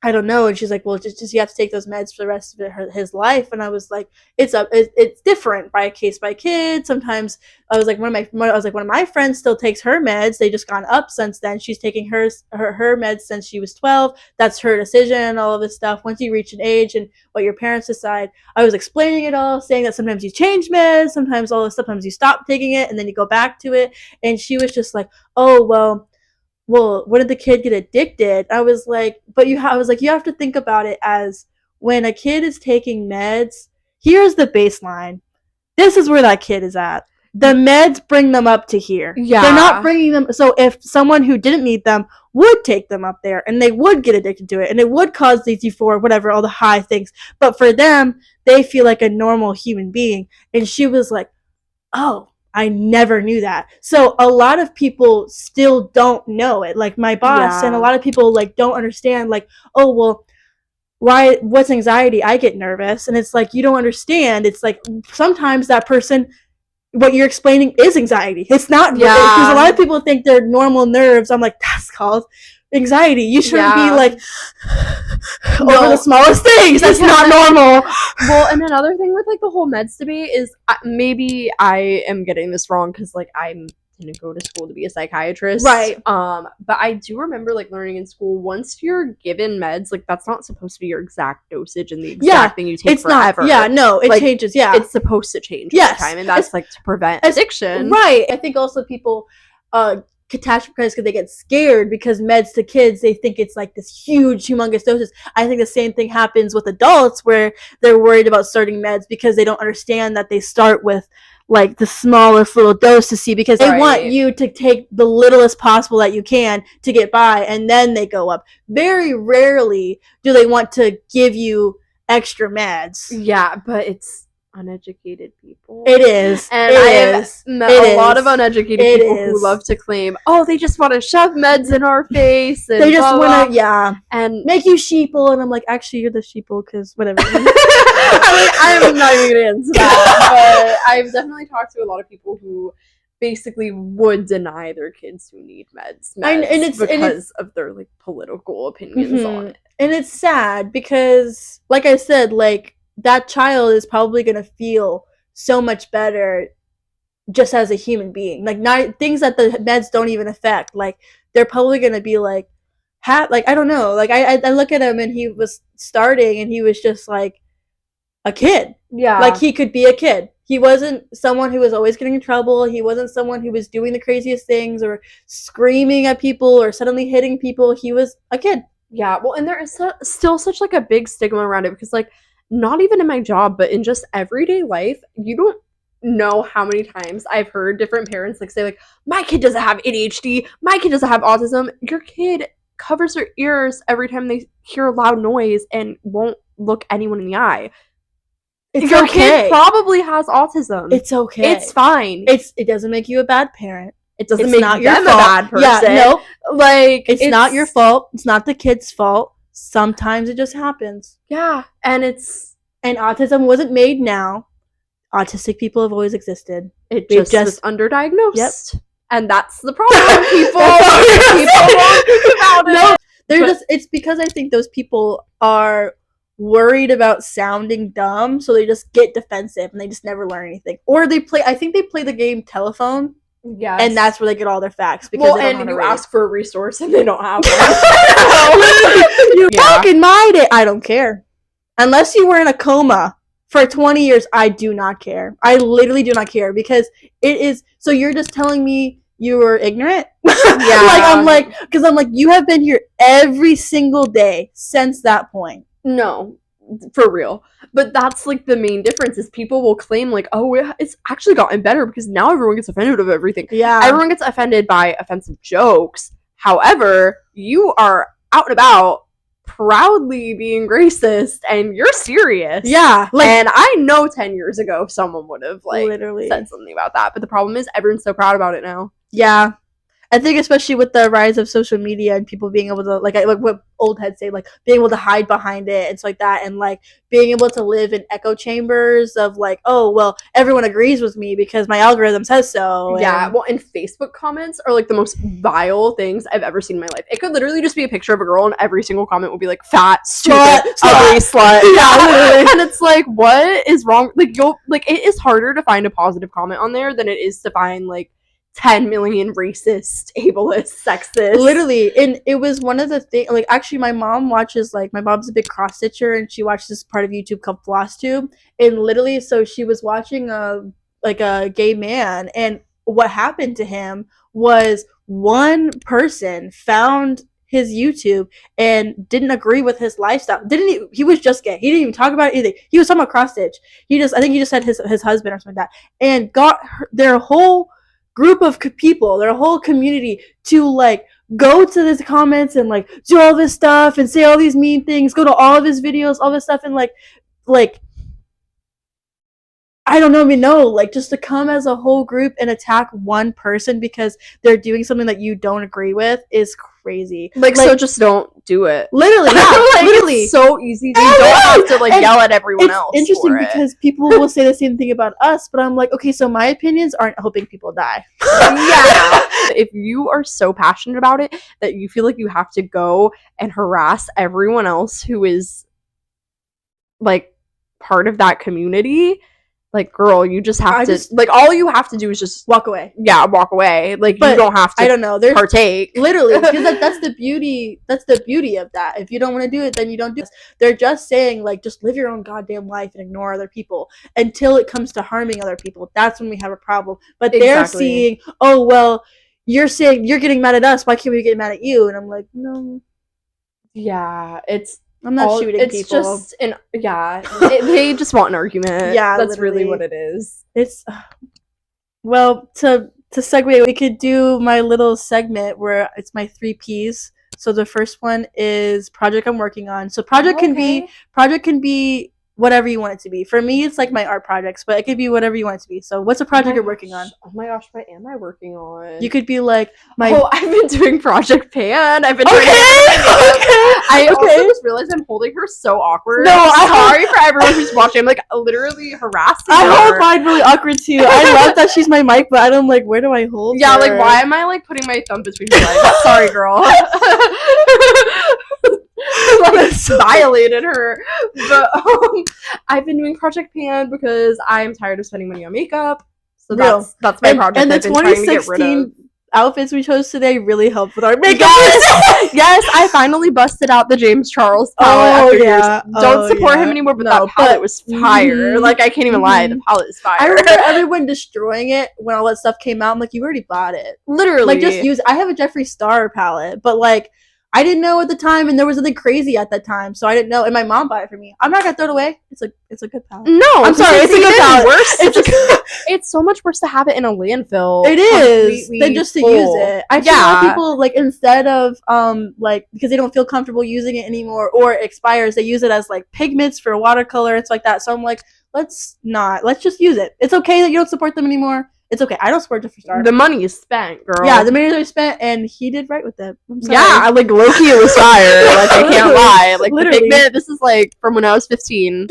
I don't know. And she's like, well, just you have to take those meds for the rest of his life. And I was like, it's different by kid. Sometimes I was like, one of my friends still takes her meds. They just gone up since then. She's taking her meds since she was 12. That's her decision and all of this stuff. Once you reach an age and what your parents decide, I was explaining it all, saying that sometimes you change meds, sometimes you stop taking it and then you go back to it. And she was just like, oh, well, when did the kid get addicted? I was like, you have to think about it as when a kid is taking meds, here's the baseline. This is where that kid is at. The meds bring them up to here. Yeah. They're not bringing them. So if someone who didn't need them would take them up there and they would get addicted to it and it would cause these euphoria, whatever, all the high things. But for them, they feel like a normal human being. And she was like, oh, I never knew that. So a lot of people still don't know it. Like my boss and a lot of people like don't understand, like, oh, well, what's anxiety? I get nervous. And it's like, you don't understand. It's like sometimes that person, what you're explaining is anxiety. It's not, because a lot of people think they're normal nerves. I'm like, that's called anxiety. You shouldn't be like over the smallest things. That's not normal. Well, and another thing with like the whole meds debate is maybe I am getting this wrong because like I'm gonna go to school to be a psychiatrist, right? But I do remember like learning in school, once you're given meds, like that's not supposed to be your exact dosage and the exact thing you take forever. It changes. It's supposed to change over time, and that's like to prevent addiction, right? I think also people catastrophize because they get scared because meds to kids, they think it's like this huge humongous doses. I think the same thing happens with adults where they're worried about starting meds because they don't understand that they start with like the smallest little dose to see, because they want you to take the littlest possible that you can to get by, and then they go up. Very rarely do they want to give you extra meds. Yeah, but it's uneducated people. It is. And I have met a lot of uneducated people who love to claim, oh, they just want to shove meds in our face. And they just want to, and make you sheeple. And I'm like, actually, you're the sheeple because whatever. I'm not even going to answer that. But I've definitely talked to a lot of people who basically would deny their kids who need meds because of their like political opinions on it. And it's sad because, like I said, like, that child is probably going to feel so much better just as a human being. Like, not things that the meds don't even affect. Like, they're probably gonna be like, like, I don't know. Like, I look at him and he was starting and he was just like a kid. Yeah. Like, he could be a kid. He wasn't someone who was always getting in trouble. He wasn't someone who was doing the craziest things or screaming at people or suddenly hitting people. He was a kid. Yeah, well, and there is still such like a big stigma around it because like not even in my job, but in just everyday life, you don't know how many times I've heard different parents like say like my kid doesn't have ADHD, my kid doesn't have autism. Your kid covers their ears every time they hear a loud noise and won't look anyone in the eye. It's Your okay. kid probably has autism. It's okay. It's fine. It doesn't make you a bad parent. It doesn't It's make not them your a fault. bad person. Yeah, no. Like It's not your fault. It's not the kid's fault. Sometimes it just happens. Yeah, and autism wasn't made now. Autistic people have always existed. it We've just was underdiagnosed. Yep. And that's the problem. People won't think about it. No, it's because I think those people are worried about sounding dumb, so they just get defensive and they just never learn anything. Or they play the game telephone. Yes. And that's where they get all their facts. Because they don't know how to you read. ask for a resource and they don't have one. Back in my day, I don't care. Unless you were in a coma for 20 years, I do not care. I literally do not care because it is. So you're just telling me you were ignorant? Yeah. I'm like, you have been here every single day since that point. No, for real. But that's like the main difference is people will claim like, oh, it's actually gotten better because now everyone gets offended of everything. Yeah. Everyone gets offended by offensive jokes. However, you are out and about proudly being racist and you're serious. Yeah. And I know 10 years ago someone would have like literally said something about that. But the problem is everyone's so proud about it now. Yeah. I think especially with the rise of social media and people being able to like what old heads say, like being able to hide behind it and stuff like that, and like being able to live in echo chambers of like, oh well, everyone agrees with me because my algorithm says so. Yeah, well, and Facebook comments are like the most vile things I've ever seen in my life. It could literally just be a picture of a girl and every single comment will be like fat, stupid, ugly, slut. Yeah, and it's like, what is wrong? Like it is harder to find a positive comment on there than it is to find like 10 million racist, ableist, sexist. Literally. And it was one of the things, like, actually, my mom's a big cross stitcher, and she watches this part of YouTube called FlossTube. And literally, so she was watching a gay man, and what happened to him was one person found his YouTube and didn't agree with his lifestyle. He was just gay. He didn't even talk about anything. He was talking about cross stitch. I think he just said his husband or something like that, and got their whole group of people, their whole community, to like go to his comments and like do all this stuff and say all these mean things, go to all of his videos, all this stuff, and like I don't even know, like just to come as a whole group and attack one person because they're doing something that you don't agree with is crazy. Like so just don't do it. Literally, yeah, like, literally. It's so easy. You don't have to like yell at everyone else. It's interesting because people will say the same thing about us, but I'm like, okay, so my opinions aren't helping people die. Yeah. If you are so passionate about it that you feel like you have to go and harass everyone else who is like part of that community, like, girl, you just have like, all you have to do is just walk away. Yeah, walk away. Like, but you don't have to. I don't know. Partake. Literally, because that's the beauty. That's the beauty of that. If you don't want to do it, then you don't do it. They're just saying like, just live your own goddamn life and ignore other people until it comes to harming other people. That's when we have a problem. But they're seeing, oh well, you're saying you're getting mad at us. Why can't we get mad at you? And I'm like, no. Yeah, I'm not shooting people. It's just they just want an argument. Yeah, that's really what it is. It's well, to segue, we could do my little segment where it's my 3 Ps. So the first one is project I'm working on. So project can be whatever you want it to be. For me, it's like my art projects, but it could be whatever you want it to be. So what's a project you're working on? Oh my gosh, what am I working on? You could be like I've been doing Project Pan. I've been I also just realized I'm holding her so awkward. No, I'm sorry for everyone who's watching. I'm like literally harassing her. I hold mine really awkward too. I love that she's my mic, but I'm like, where do I hold her? Like, why am I like putting my thumb between her legs? Sorry, girl. Like, violated her. But I've been doing Project Pan because I'm tired of spending money on makeup. So Real. that's my project. And the I've been trying to get rid of. 2016 outfits we chose today really helped with our makeup. Yes, I finally busted out the James Charles palette after years. Don't support him anymore, but that palette was fire. Like, I can't even lie, the palette is fire. I remember everyone destroying it when all that stuff came out. I'm like, you already bought it. Literally. Like, just use it. I have a Jeffree Star palette, but like, I didn't know at the time, and there was nothing crazy at that time, so I didn't know. And my mom bought it for me. I'm not gonna throw it away. It's a good palette. No, I'm sorry. It's a good palette. Worse. It's so much worse to have it in a landfill. It is than just to use it. I've seen a lot of people, like, instead of like, because they don't feel comfortable using it anymore or it expires, they use it as like pigments for watercolor and stuff like that. So I'm like, let's just use it. It's okay that you don't support them anymore. It's okay. I don't support Jeffree Star. The money is spent, girl. Yeah, the money is spent, and he did right with it. Yeah, like, low-key it was fire. Like, I can't lie. Like, literally. The pigment, this is like from when I was 15.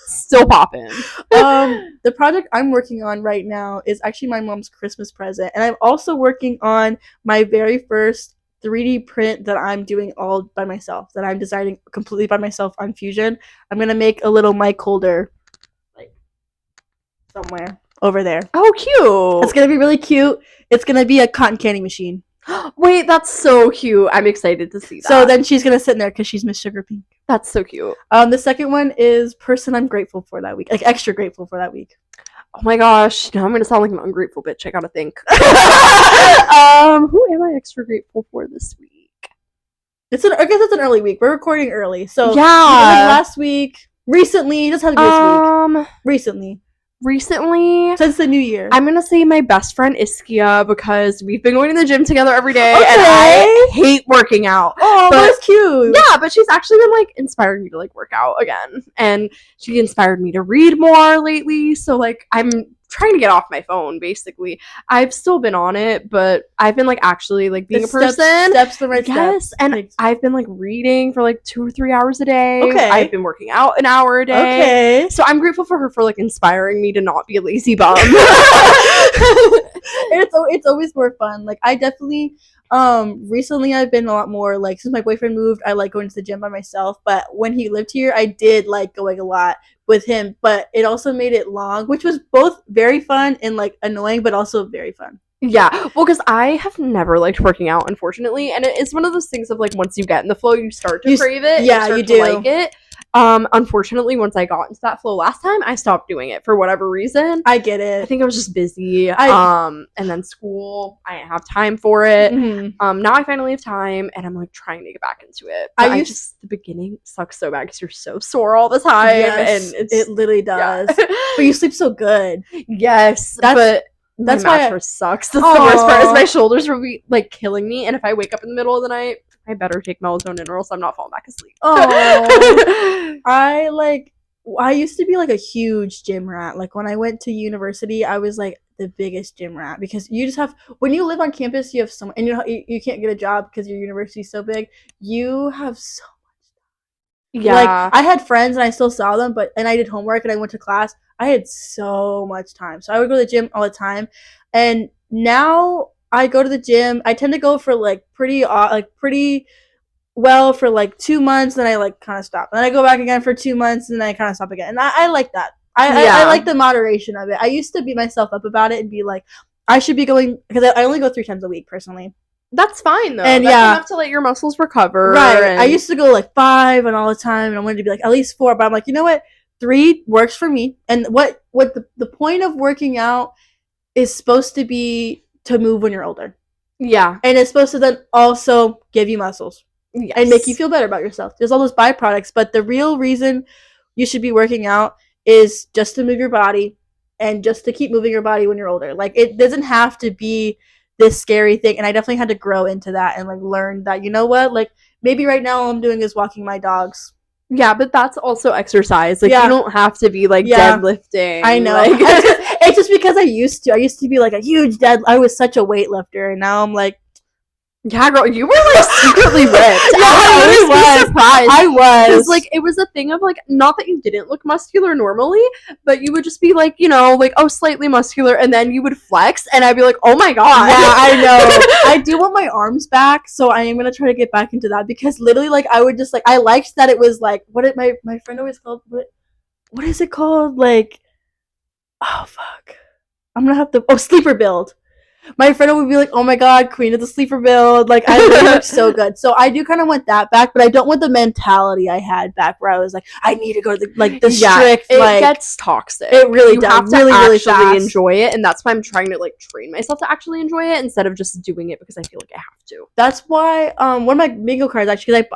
Still popping. The project I'm working on right now is actually my mom's Christmas present, and I'm also working on my very first 3D print that I'm doing all by myself, that I'm designing completely by myself on Fusion. I'm gonna make a little mic holder, like, somewhere over there. Oh, cute. It's gonna be really cute. It's gonna be a cotton candy machine. Wait, that's so cute. I'm excited to see that. So then she's gonna sit in there because she's Miss Sugar Pink. That's so cute. The second one is person I'm grateful for that week. Like, extra grateful for that week. Oh my gosh. Now I'm gonna sound like an ungrateful bitch. I gotta think. Who am I extra grateful for this week? I guess it's an early week. We're recording early. So yeah. Last week. Recently. It doesn't have to be this week. Recently. Since the new year. I'm gonna say my best friend Iskia, because we've been going to the gym together every day, and I hate working out. Oh, that's cute. Yeah, but she's actually been, like, inspiring me to, like, work out again, and she inspired me to read more lately. So, like, I'm trying to get off my phone, basically. I've still been on it, but I've been, like, actually, like, being a person. Steps the right steps. Yes, and I've been, like, reading for, like, 2 or 3 hours a day. Okay. I've been working out an hour a day. Okay. So I'm grateful for her for, like, inspiring me to not be a lazy bum. It's always more fun. Like, I definitely recently I've been a lot more, like, since my boyfriend moved, I like going to the gym by myself, but when he lived here, I did like going a lot with him, but it also made it long, which was both very fun and, like, annoying, but also very fun. Yeah, well, because I have never liked working out, unfortunately, and it is one of those things of, like, once you get in the flow, you start to crave it. Yeah, you do. Like it. Unfortunately, once I got into that flow last time, I stopped doing it for whatever reason. I get it. I think I was just busy. And then school, I didn't have time for it. Mm-hmm. Now I finally have time, and I'm, like, trying to get back into it. But the beginning sucks so bad because you're so sore all the time. Yes, and it literally does. Yeah. But you sleep so good. Yes, that's why mattress sucks. That's the worst part. Is my shoulders will be, like, killing me, and if I wake up in the middle of the night, I better take melatonin or else I'm not falling back asleep. Oh, I used to be, like, a huge gym rat. Like, when I went to university, I was, like, the biggest gym rat, because you just have, when you live on campus, you have so much, and you can't get a job because your university's so big. You have so much time. Yeah, like, I had friends and I still saw them, and I did homework and I went to class. I had so much time, so I would go to the gym all the time. And now I go to the gym. I tend to go for, like, pretty well for, like, 2 months, then I, like, kind of stop. Then I go back again for 2 months, and then I kind of stop again. And I like that. I like the moderation of it. I used to beat myself up about it and be like, I should be going, because I only go 3 times a week personally. That's fine, though. And that's enough to let your muscles recover. Right. I used to go, like, 5 and all the time, and I wanted to be, like, at least 4. But I'm like, you know what? 3 works for me. And what the point of working out is supposed to be to move when you're older. Yeah. And it's supposed to then also give you muscles. Yes. And make you feel better about yourself. There's all those byproducts, but the real reason you should be working out is just to move your body and just to keep moving your body when you're older. Like, it doesn't have to be this scary thing. And I definitely had to grow into that and, like, learn that, you know what? Like, maybe right now all I'm doing is walking my dogs. Yeah, but that's also exercise. Like, you don't have to be, like, deadlifting. I know. Like, it's just because I used to be, like, a huge I was such a weightlifter, and now I'm like, yeah, girl, you were, like, secretly ripped. I really was surprised. I was. Because, like, it was a thing of, like, not that you didn't look muscular normally, but you would just be, like, you know, like, oh, slightly muscular, and then you would flex, and I'd be like, oh my god. Yeah, I know. I do want my arms back, so I am going to try to get back into that, because literally, like, I would just, like, I liked that it was, like, my friend always called, what is it called? Like, oh, fuck. I'm gonna have to. Oh, sleeper build. My friend would be like, "Oh my god, queen of the sleeper build!" Like, I really look so good. So I do kind of want that back, but I don't want the mentality I had back where I was like, I need to go to the strict. It like, gets toxic. it really you does. have to really, really actually fast. enjoy it, and that's why I'm trying to like train myself to actually enjoy it instead of just doing it because I feel like I have to. That's why one of my bingo cards actually,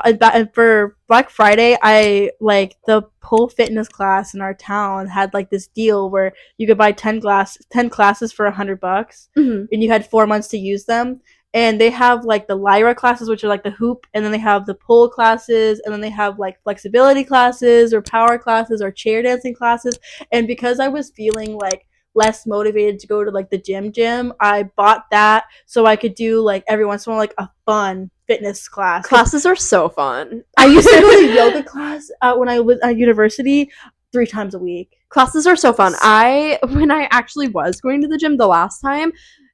for Black Friday, I like the pole fitness class in our town had like this deal where you could buy 10 classes for $100, Mhm. and you had 4 months to use them. And they have like the Lyra classes, which are like the hoop, and then they have the pole classes, and then they have like flexibility classes or power classes or chair dancing classes. And because I was feeling like less motivated to go to like the gym, I bought that so I could do like every once in a while like a fun fitness class. Classes are so fun. I used to go to yoga class when I was at university 3 times a week. Classes are so fun. When I actually was going to the gym the last time,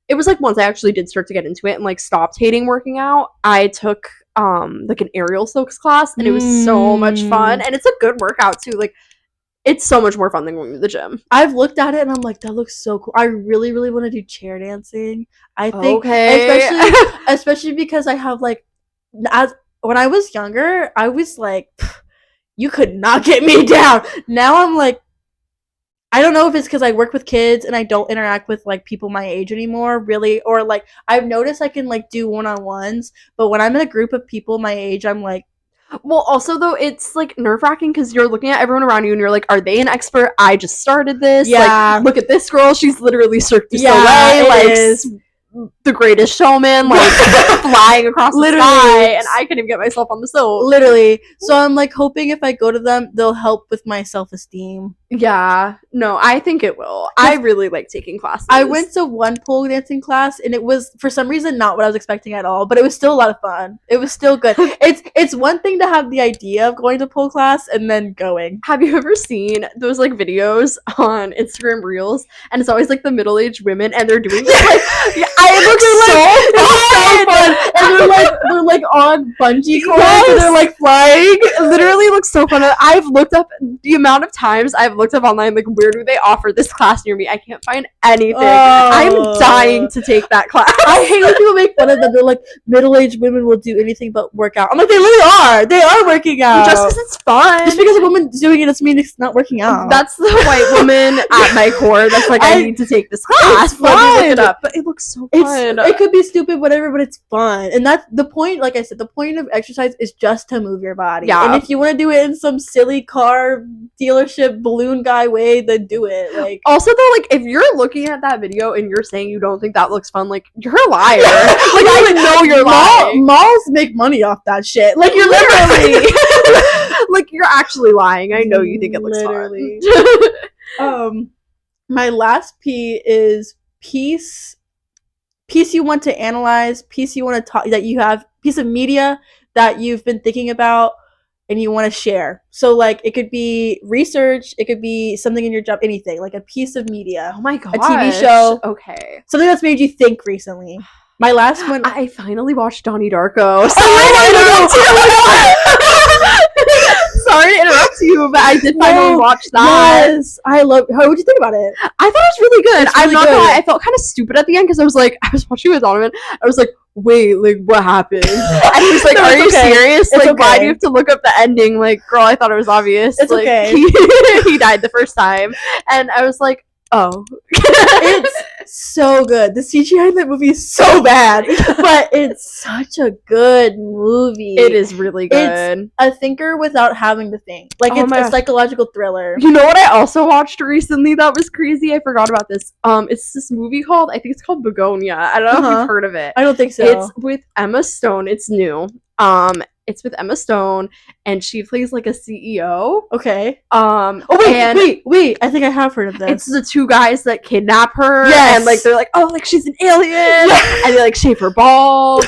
it was like once I actually did start to get into it and like stopped hating working out, I took like an aerial silks class, and it was so much fun, and it's a good workout too. Like, it's so much more fun than going to the gym. I've looked at it and I'm like, that looks so cool. I really, really want to do chair dancing. I think, Okay. especially because I have like, when I was younger, I was like, you could not get me down. Now I'm like, I don't know if it's because I work with kids and I don't interact with like people my age anymore, really, or like I've noticed I can like do one-on-ones, but when I'm in a group of people my age, I'm like, Well, also though, it's like nerve-wracking because you're looking at everyone around you and you're like, are they an expert? I just started this. Yeah. Like, look at this girl. She's literally Cirque du Yeah, Soleil. it Like, is. The Greatest Showman. Like, flying across Literally. the sky. And I couldn't even get myself on the silk. Literally. So I'm like hoping if I go to them, they'll help with my self-esteem. Yeah. No, I think it will. I really like taking classes. I went to one pole dancing class and it was for some reason not what I was expecting at all, but it was still a lot of fun. It was still good. It's one thing to have the idea of going to pole class and then going. Have you ever seen those like videos on Instagram Reels? And it's always like the middle-aged women and they're doing this, like, it looks so fun. And they're like on bungee cords and they're like flying. It literally looks so fun. I've looked up the amount of times I've looked up online, like, where do they offer this class near me? I can't find anything. I'm dying to take that class. I hate when people make fun of them. They're like, middle-aged women will do anything but work out. I'm like, they really are. They are working out. Just because it's fun. Just because a woman's doing it doesn't mean it's not working out. That's the white woman at my core. That's like, I need to take this class. It's Let me look fun. it up. But it looks so fun. It could be stupid, whatever, but it's fun. And that's the point. Like I said, the point of exercise is just to move your body. Yeah. And if you want to do it in some silly car dealership balloon guy way, then do it. Like, also though, like, if you're looking at that video and you're saying you don't think that looks fun, like, you're a liar. Like, I know you're lying. Malls make money off that shit. Like, you're Literally. Like, you're actually lying. I know you think it looks fun. My last P is piece you want to analyze, piece you want to talk, that you have, piece of media that you've been thinking about and you want to share. So like it could be research, it could be something in your job, anything, like a piece of media. Oh my god. A TV show. Okay. Something that's made you think recently. My last one, I finally watched Donnie Darko. Sorry to interrupt you, but I did finally watch that. Yes, I love. How would you think about it? I thought it was really good. It's really I'm not good. gonna lie, I felt kind of stupid at the end because I was watching with Donovan. I was like, wait, like, what happened? And he was like, No, are it's you okay. serious? It's Like, why okay. do you have to look up the ending? Like, girl, I thought it was obvious. It's like, okay. He died the first time, and I was like, oh. It's so good. The CGI in that movie is so bad, but it's such a good movie. It is really good. It's a thinker without having to think. Like, Oh it's my a gosh. psychological thriller. You know what I also watched recently that was crazy? I forgot about this. It's this movie called, I think it's called Begonia. I don't know if you've heard of it. I don't think so. It's with Emma Stone. It's new. It's with Emma Stone, and she plays like a CEO. Okay. Oh Wait. I think I have heard of this. It's the two guys that kidnap her. Yes. And like they're like, oh, like she's an alien, and they like shave her bald.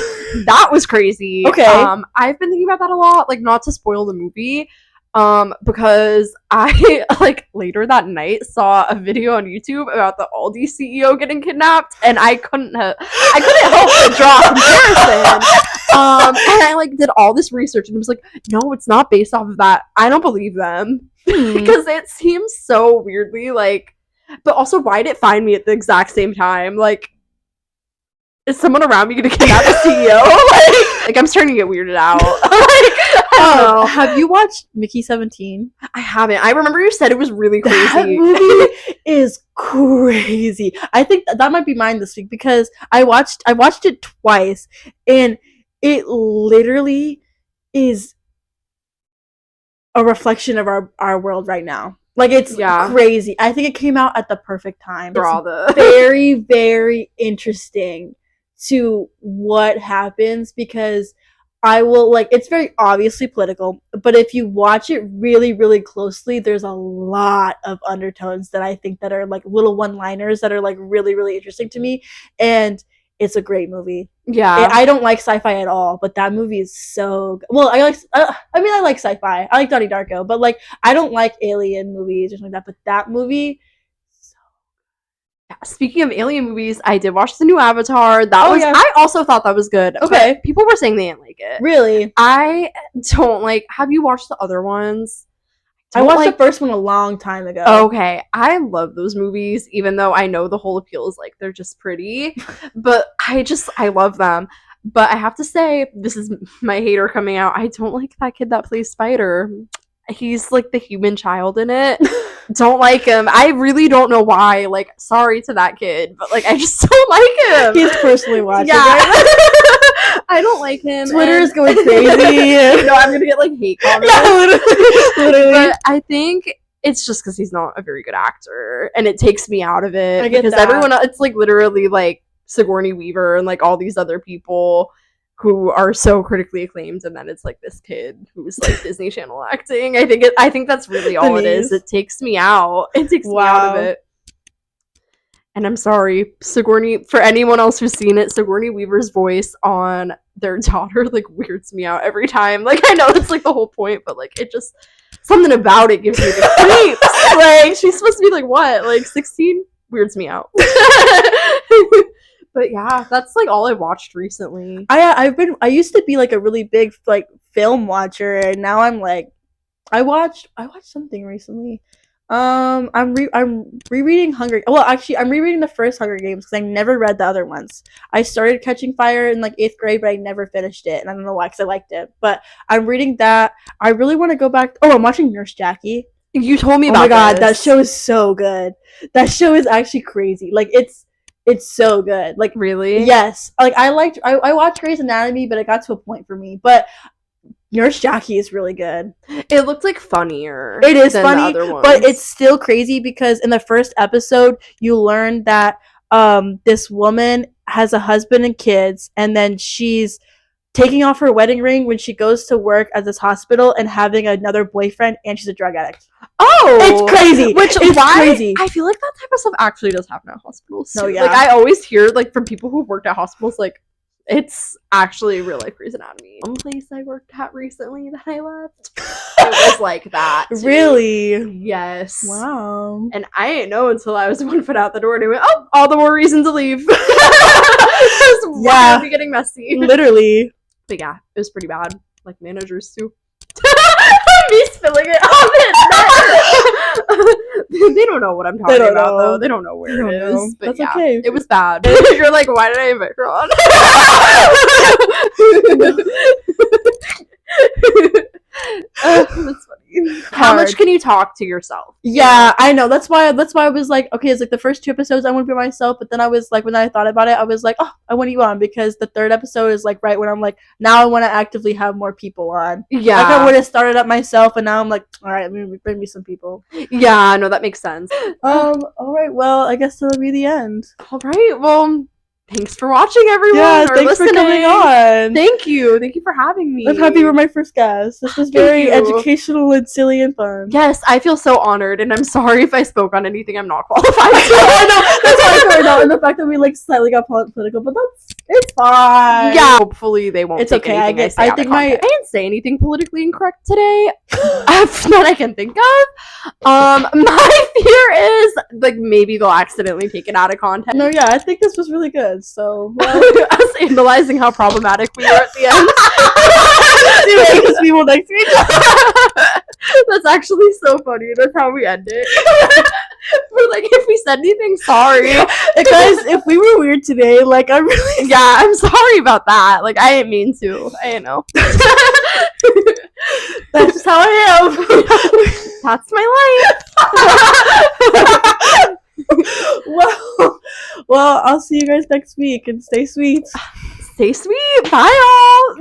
That was crazy. Okay. I've been thinking about that a lot. Like, not to spoil the movie. Because I like later that night saw a video on YouTube about the Aldi CEO getting kidnapped, and I couldn't help but draw a comparison. And I like did all this research, and it was like, no, it's not based off of that. I don't believe them because it seems so weirdly like But also, why did it find me at the exact same time? Like, is someone around me gonna kidnap the CEO? like I'm starting to get weirded out. I don't know. Have you watched Mickey 17? I haven't. I remember you said it was really crazy. That movie is crazy. I think that might be mine this week because I watched it twice, and it literally is a reflection of our world right now. Like, it's crazy. I think it came out at the perfect time. It's very, very interesting to what happens because it's very obviously political, but if you watch it really, really closely, there's a lot of undertones that I think that are like little one-liners that are like really, really interesting to me, and it's a great movie. Yeah. I don't like sci-fi at all, but that movie is so good. Well, I like sci-fi. I like Donnie Darko, but like I don't like alien movies or something like that, but that movie. Speaking of alien movies, I did watch the new Avatar. I also thought that was good. Okay. People were saying they didn't like it. Really? I don't like. Have you watched the other ones? I watched the first one a long time ago. Okay. I love those movies, even though I know the whole appeal is like they're just pretty. But I love them. But I have to say, this is my hater coming out. I don't like that kid that plays Spider. He's like the human child in it. Don't like him. I really don't know why. Like, sorry to that kid, but like I just don't like him. He's personally watching. Yeah. I don't like him. Twitter is going crazy. No, I'm gonna get like hate comments. Yeah, literally. But I think it's just because he's not a very good actor, and it takes me out of it. Because everyone else, it's like literally like Sigourney Weaver and like all these other people who are so critically acclaimed, and then it's like this kid who's like Disney Channel acting. I think that's really all it is. It takes me out. It takes me out of it. And I'm sorry, Sigourney, for anyone else who's seen it, Sigourney Weaver's voice on their daughter like weirds me out every time. Like, I know that's like the whole point, but like it just, something about it gives me the creeps. Like, she's supposed to be like what, like 16? Weirds me out. But yeah, that's like all I watched recently. I used to be like a really big like film watcher, and now I'm like, I watched something recently. I'm rereading I'm rereading the first Hunger Games because I never read the other ones. I started Catching Fire in like 8th grade, but I never finished it, and I don't know why because I liked it. But I'm reading that. I really want to go back. Oh, I'm watching Nurse Jackie. You told me about. Oh my god, this. that show is so good. That show is actually crazy. Like it's so good. Like, really? Yes. Like I watched Grey's Anatomy, but it got to a point for me. But Nurse Jackie is really good. It looked like funnier. It is funny, but it's still crazy because in the first episode you learn that this woman has a husband and kids, and then she's taking off her wedding ring when she goes to work at this hospital and having another boyfriend, and she's a drug addict. Oh, it's crazy. Crazy. I feel like that type of stuff actually does happen at hospitals. No, yeah. Like I always hear like from people who worked at hospitals, like it's actually real life Grey's Anatomy. One place I worked at recently that I left, it was like that. Too. Really? Yes. Wow. And I didn't know until I was 1 foot out the door and I went, oh, all the more reason to leave. Yeah. Be getting messy. Literally. But yeah, it was pretty bad. Like managers too. Me spilling it on it. They don't know what I'm talking about though. They don't know where it is. But that's yeah, okay. It was bad. You're like, why did I invite her on? That's funny. How much can you talk to yourself? Yeah, I know. That's why I was like, okay, it's like the first 2 episodes I want to be myself, but then I was like, when I thought about it, I was like, oh, I want you on because the 3rd episode is like right when I'm like, now I want to actively have more people on. Yeah, like I would have started up myself, and now I'm like, all right, bring me some people. Yeah, no, that makes sense. All right, well, I guess that'll be the end. All right, well. Thanks for watching, everyone. Yeah, thanks for coming on. Thank you for having me. I'm happy you were my first guest. This was very educational and silly and fun. Yes, I feel so honored, and I'm sorry if I spoke on anything I'm not qualified to. I know, that's why I know, and the fact that we like slightly got political, but it's fine. Yeah, hopefully they won't. It's okay. I didn't say anything politically incorrect today that I can think of. My fear is like maybe they'll accidentally take it out of context. No, yeah, I think this was really good. So us analyzing how problematic we are at the end. People next week. That's actually so funny. That's how we end it. We're like, if we said anything, sorry. Guys, if we were weird today, like I'm really Yeah, I'm sorry about that. Like, I didn't mean to. I didn't know. that's just how I am. That's my life. Well, I'll see you guys next week and stay sweet. Stay sweet. Bye, all.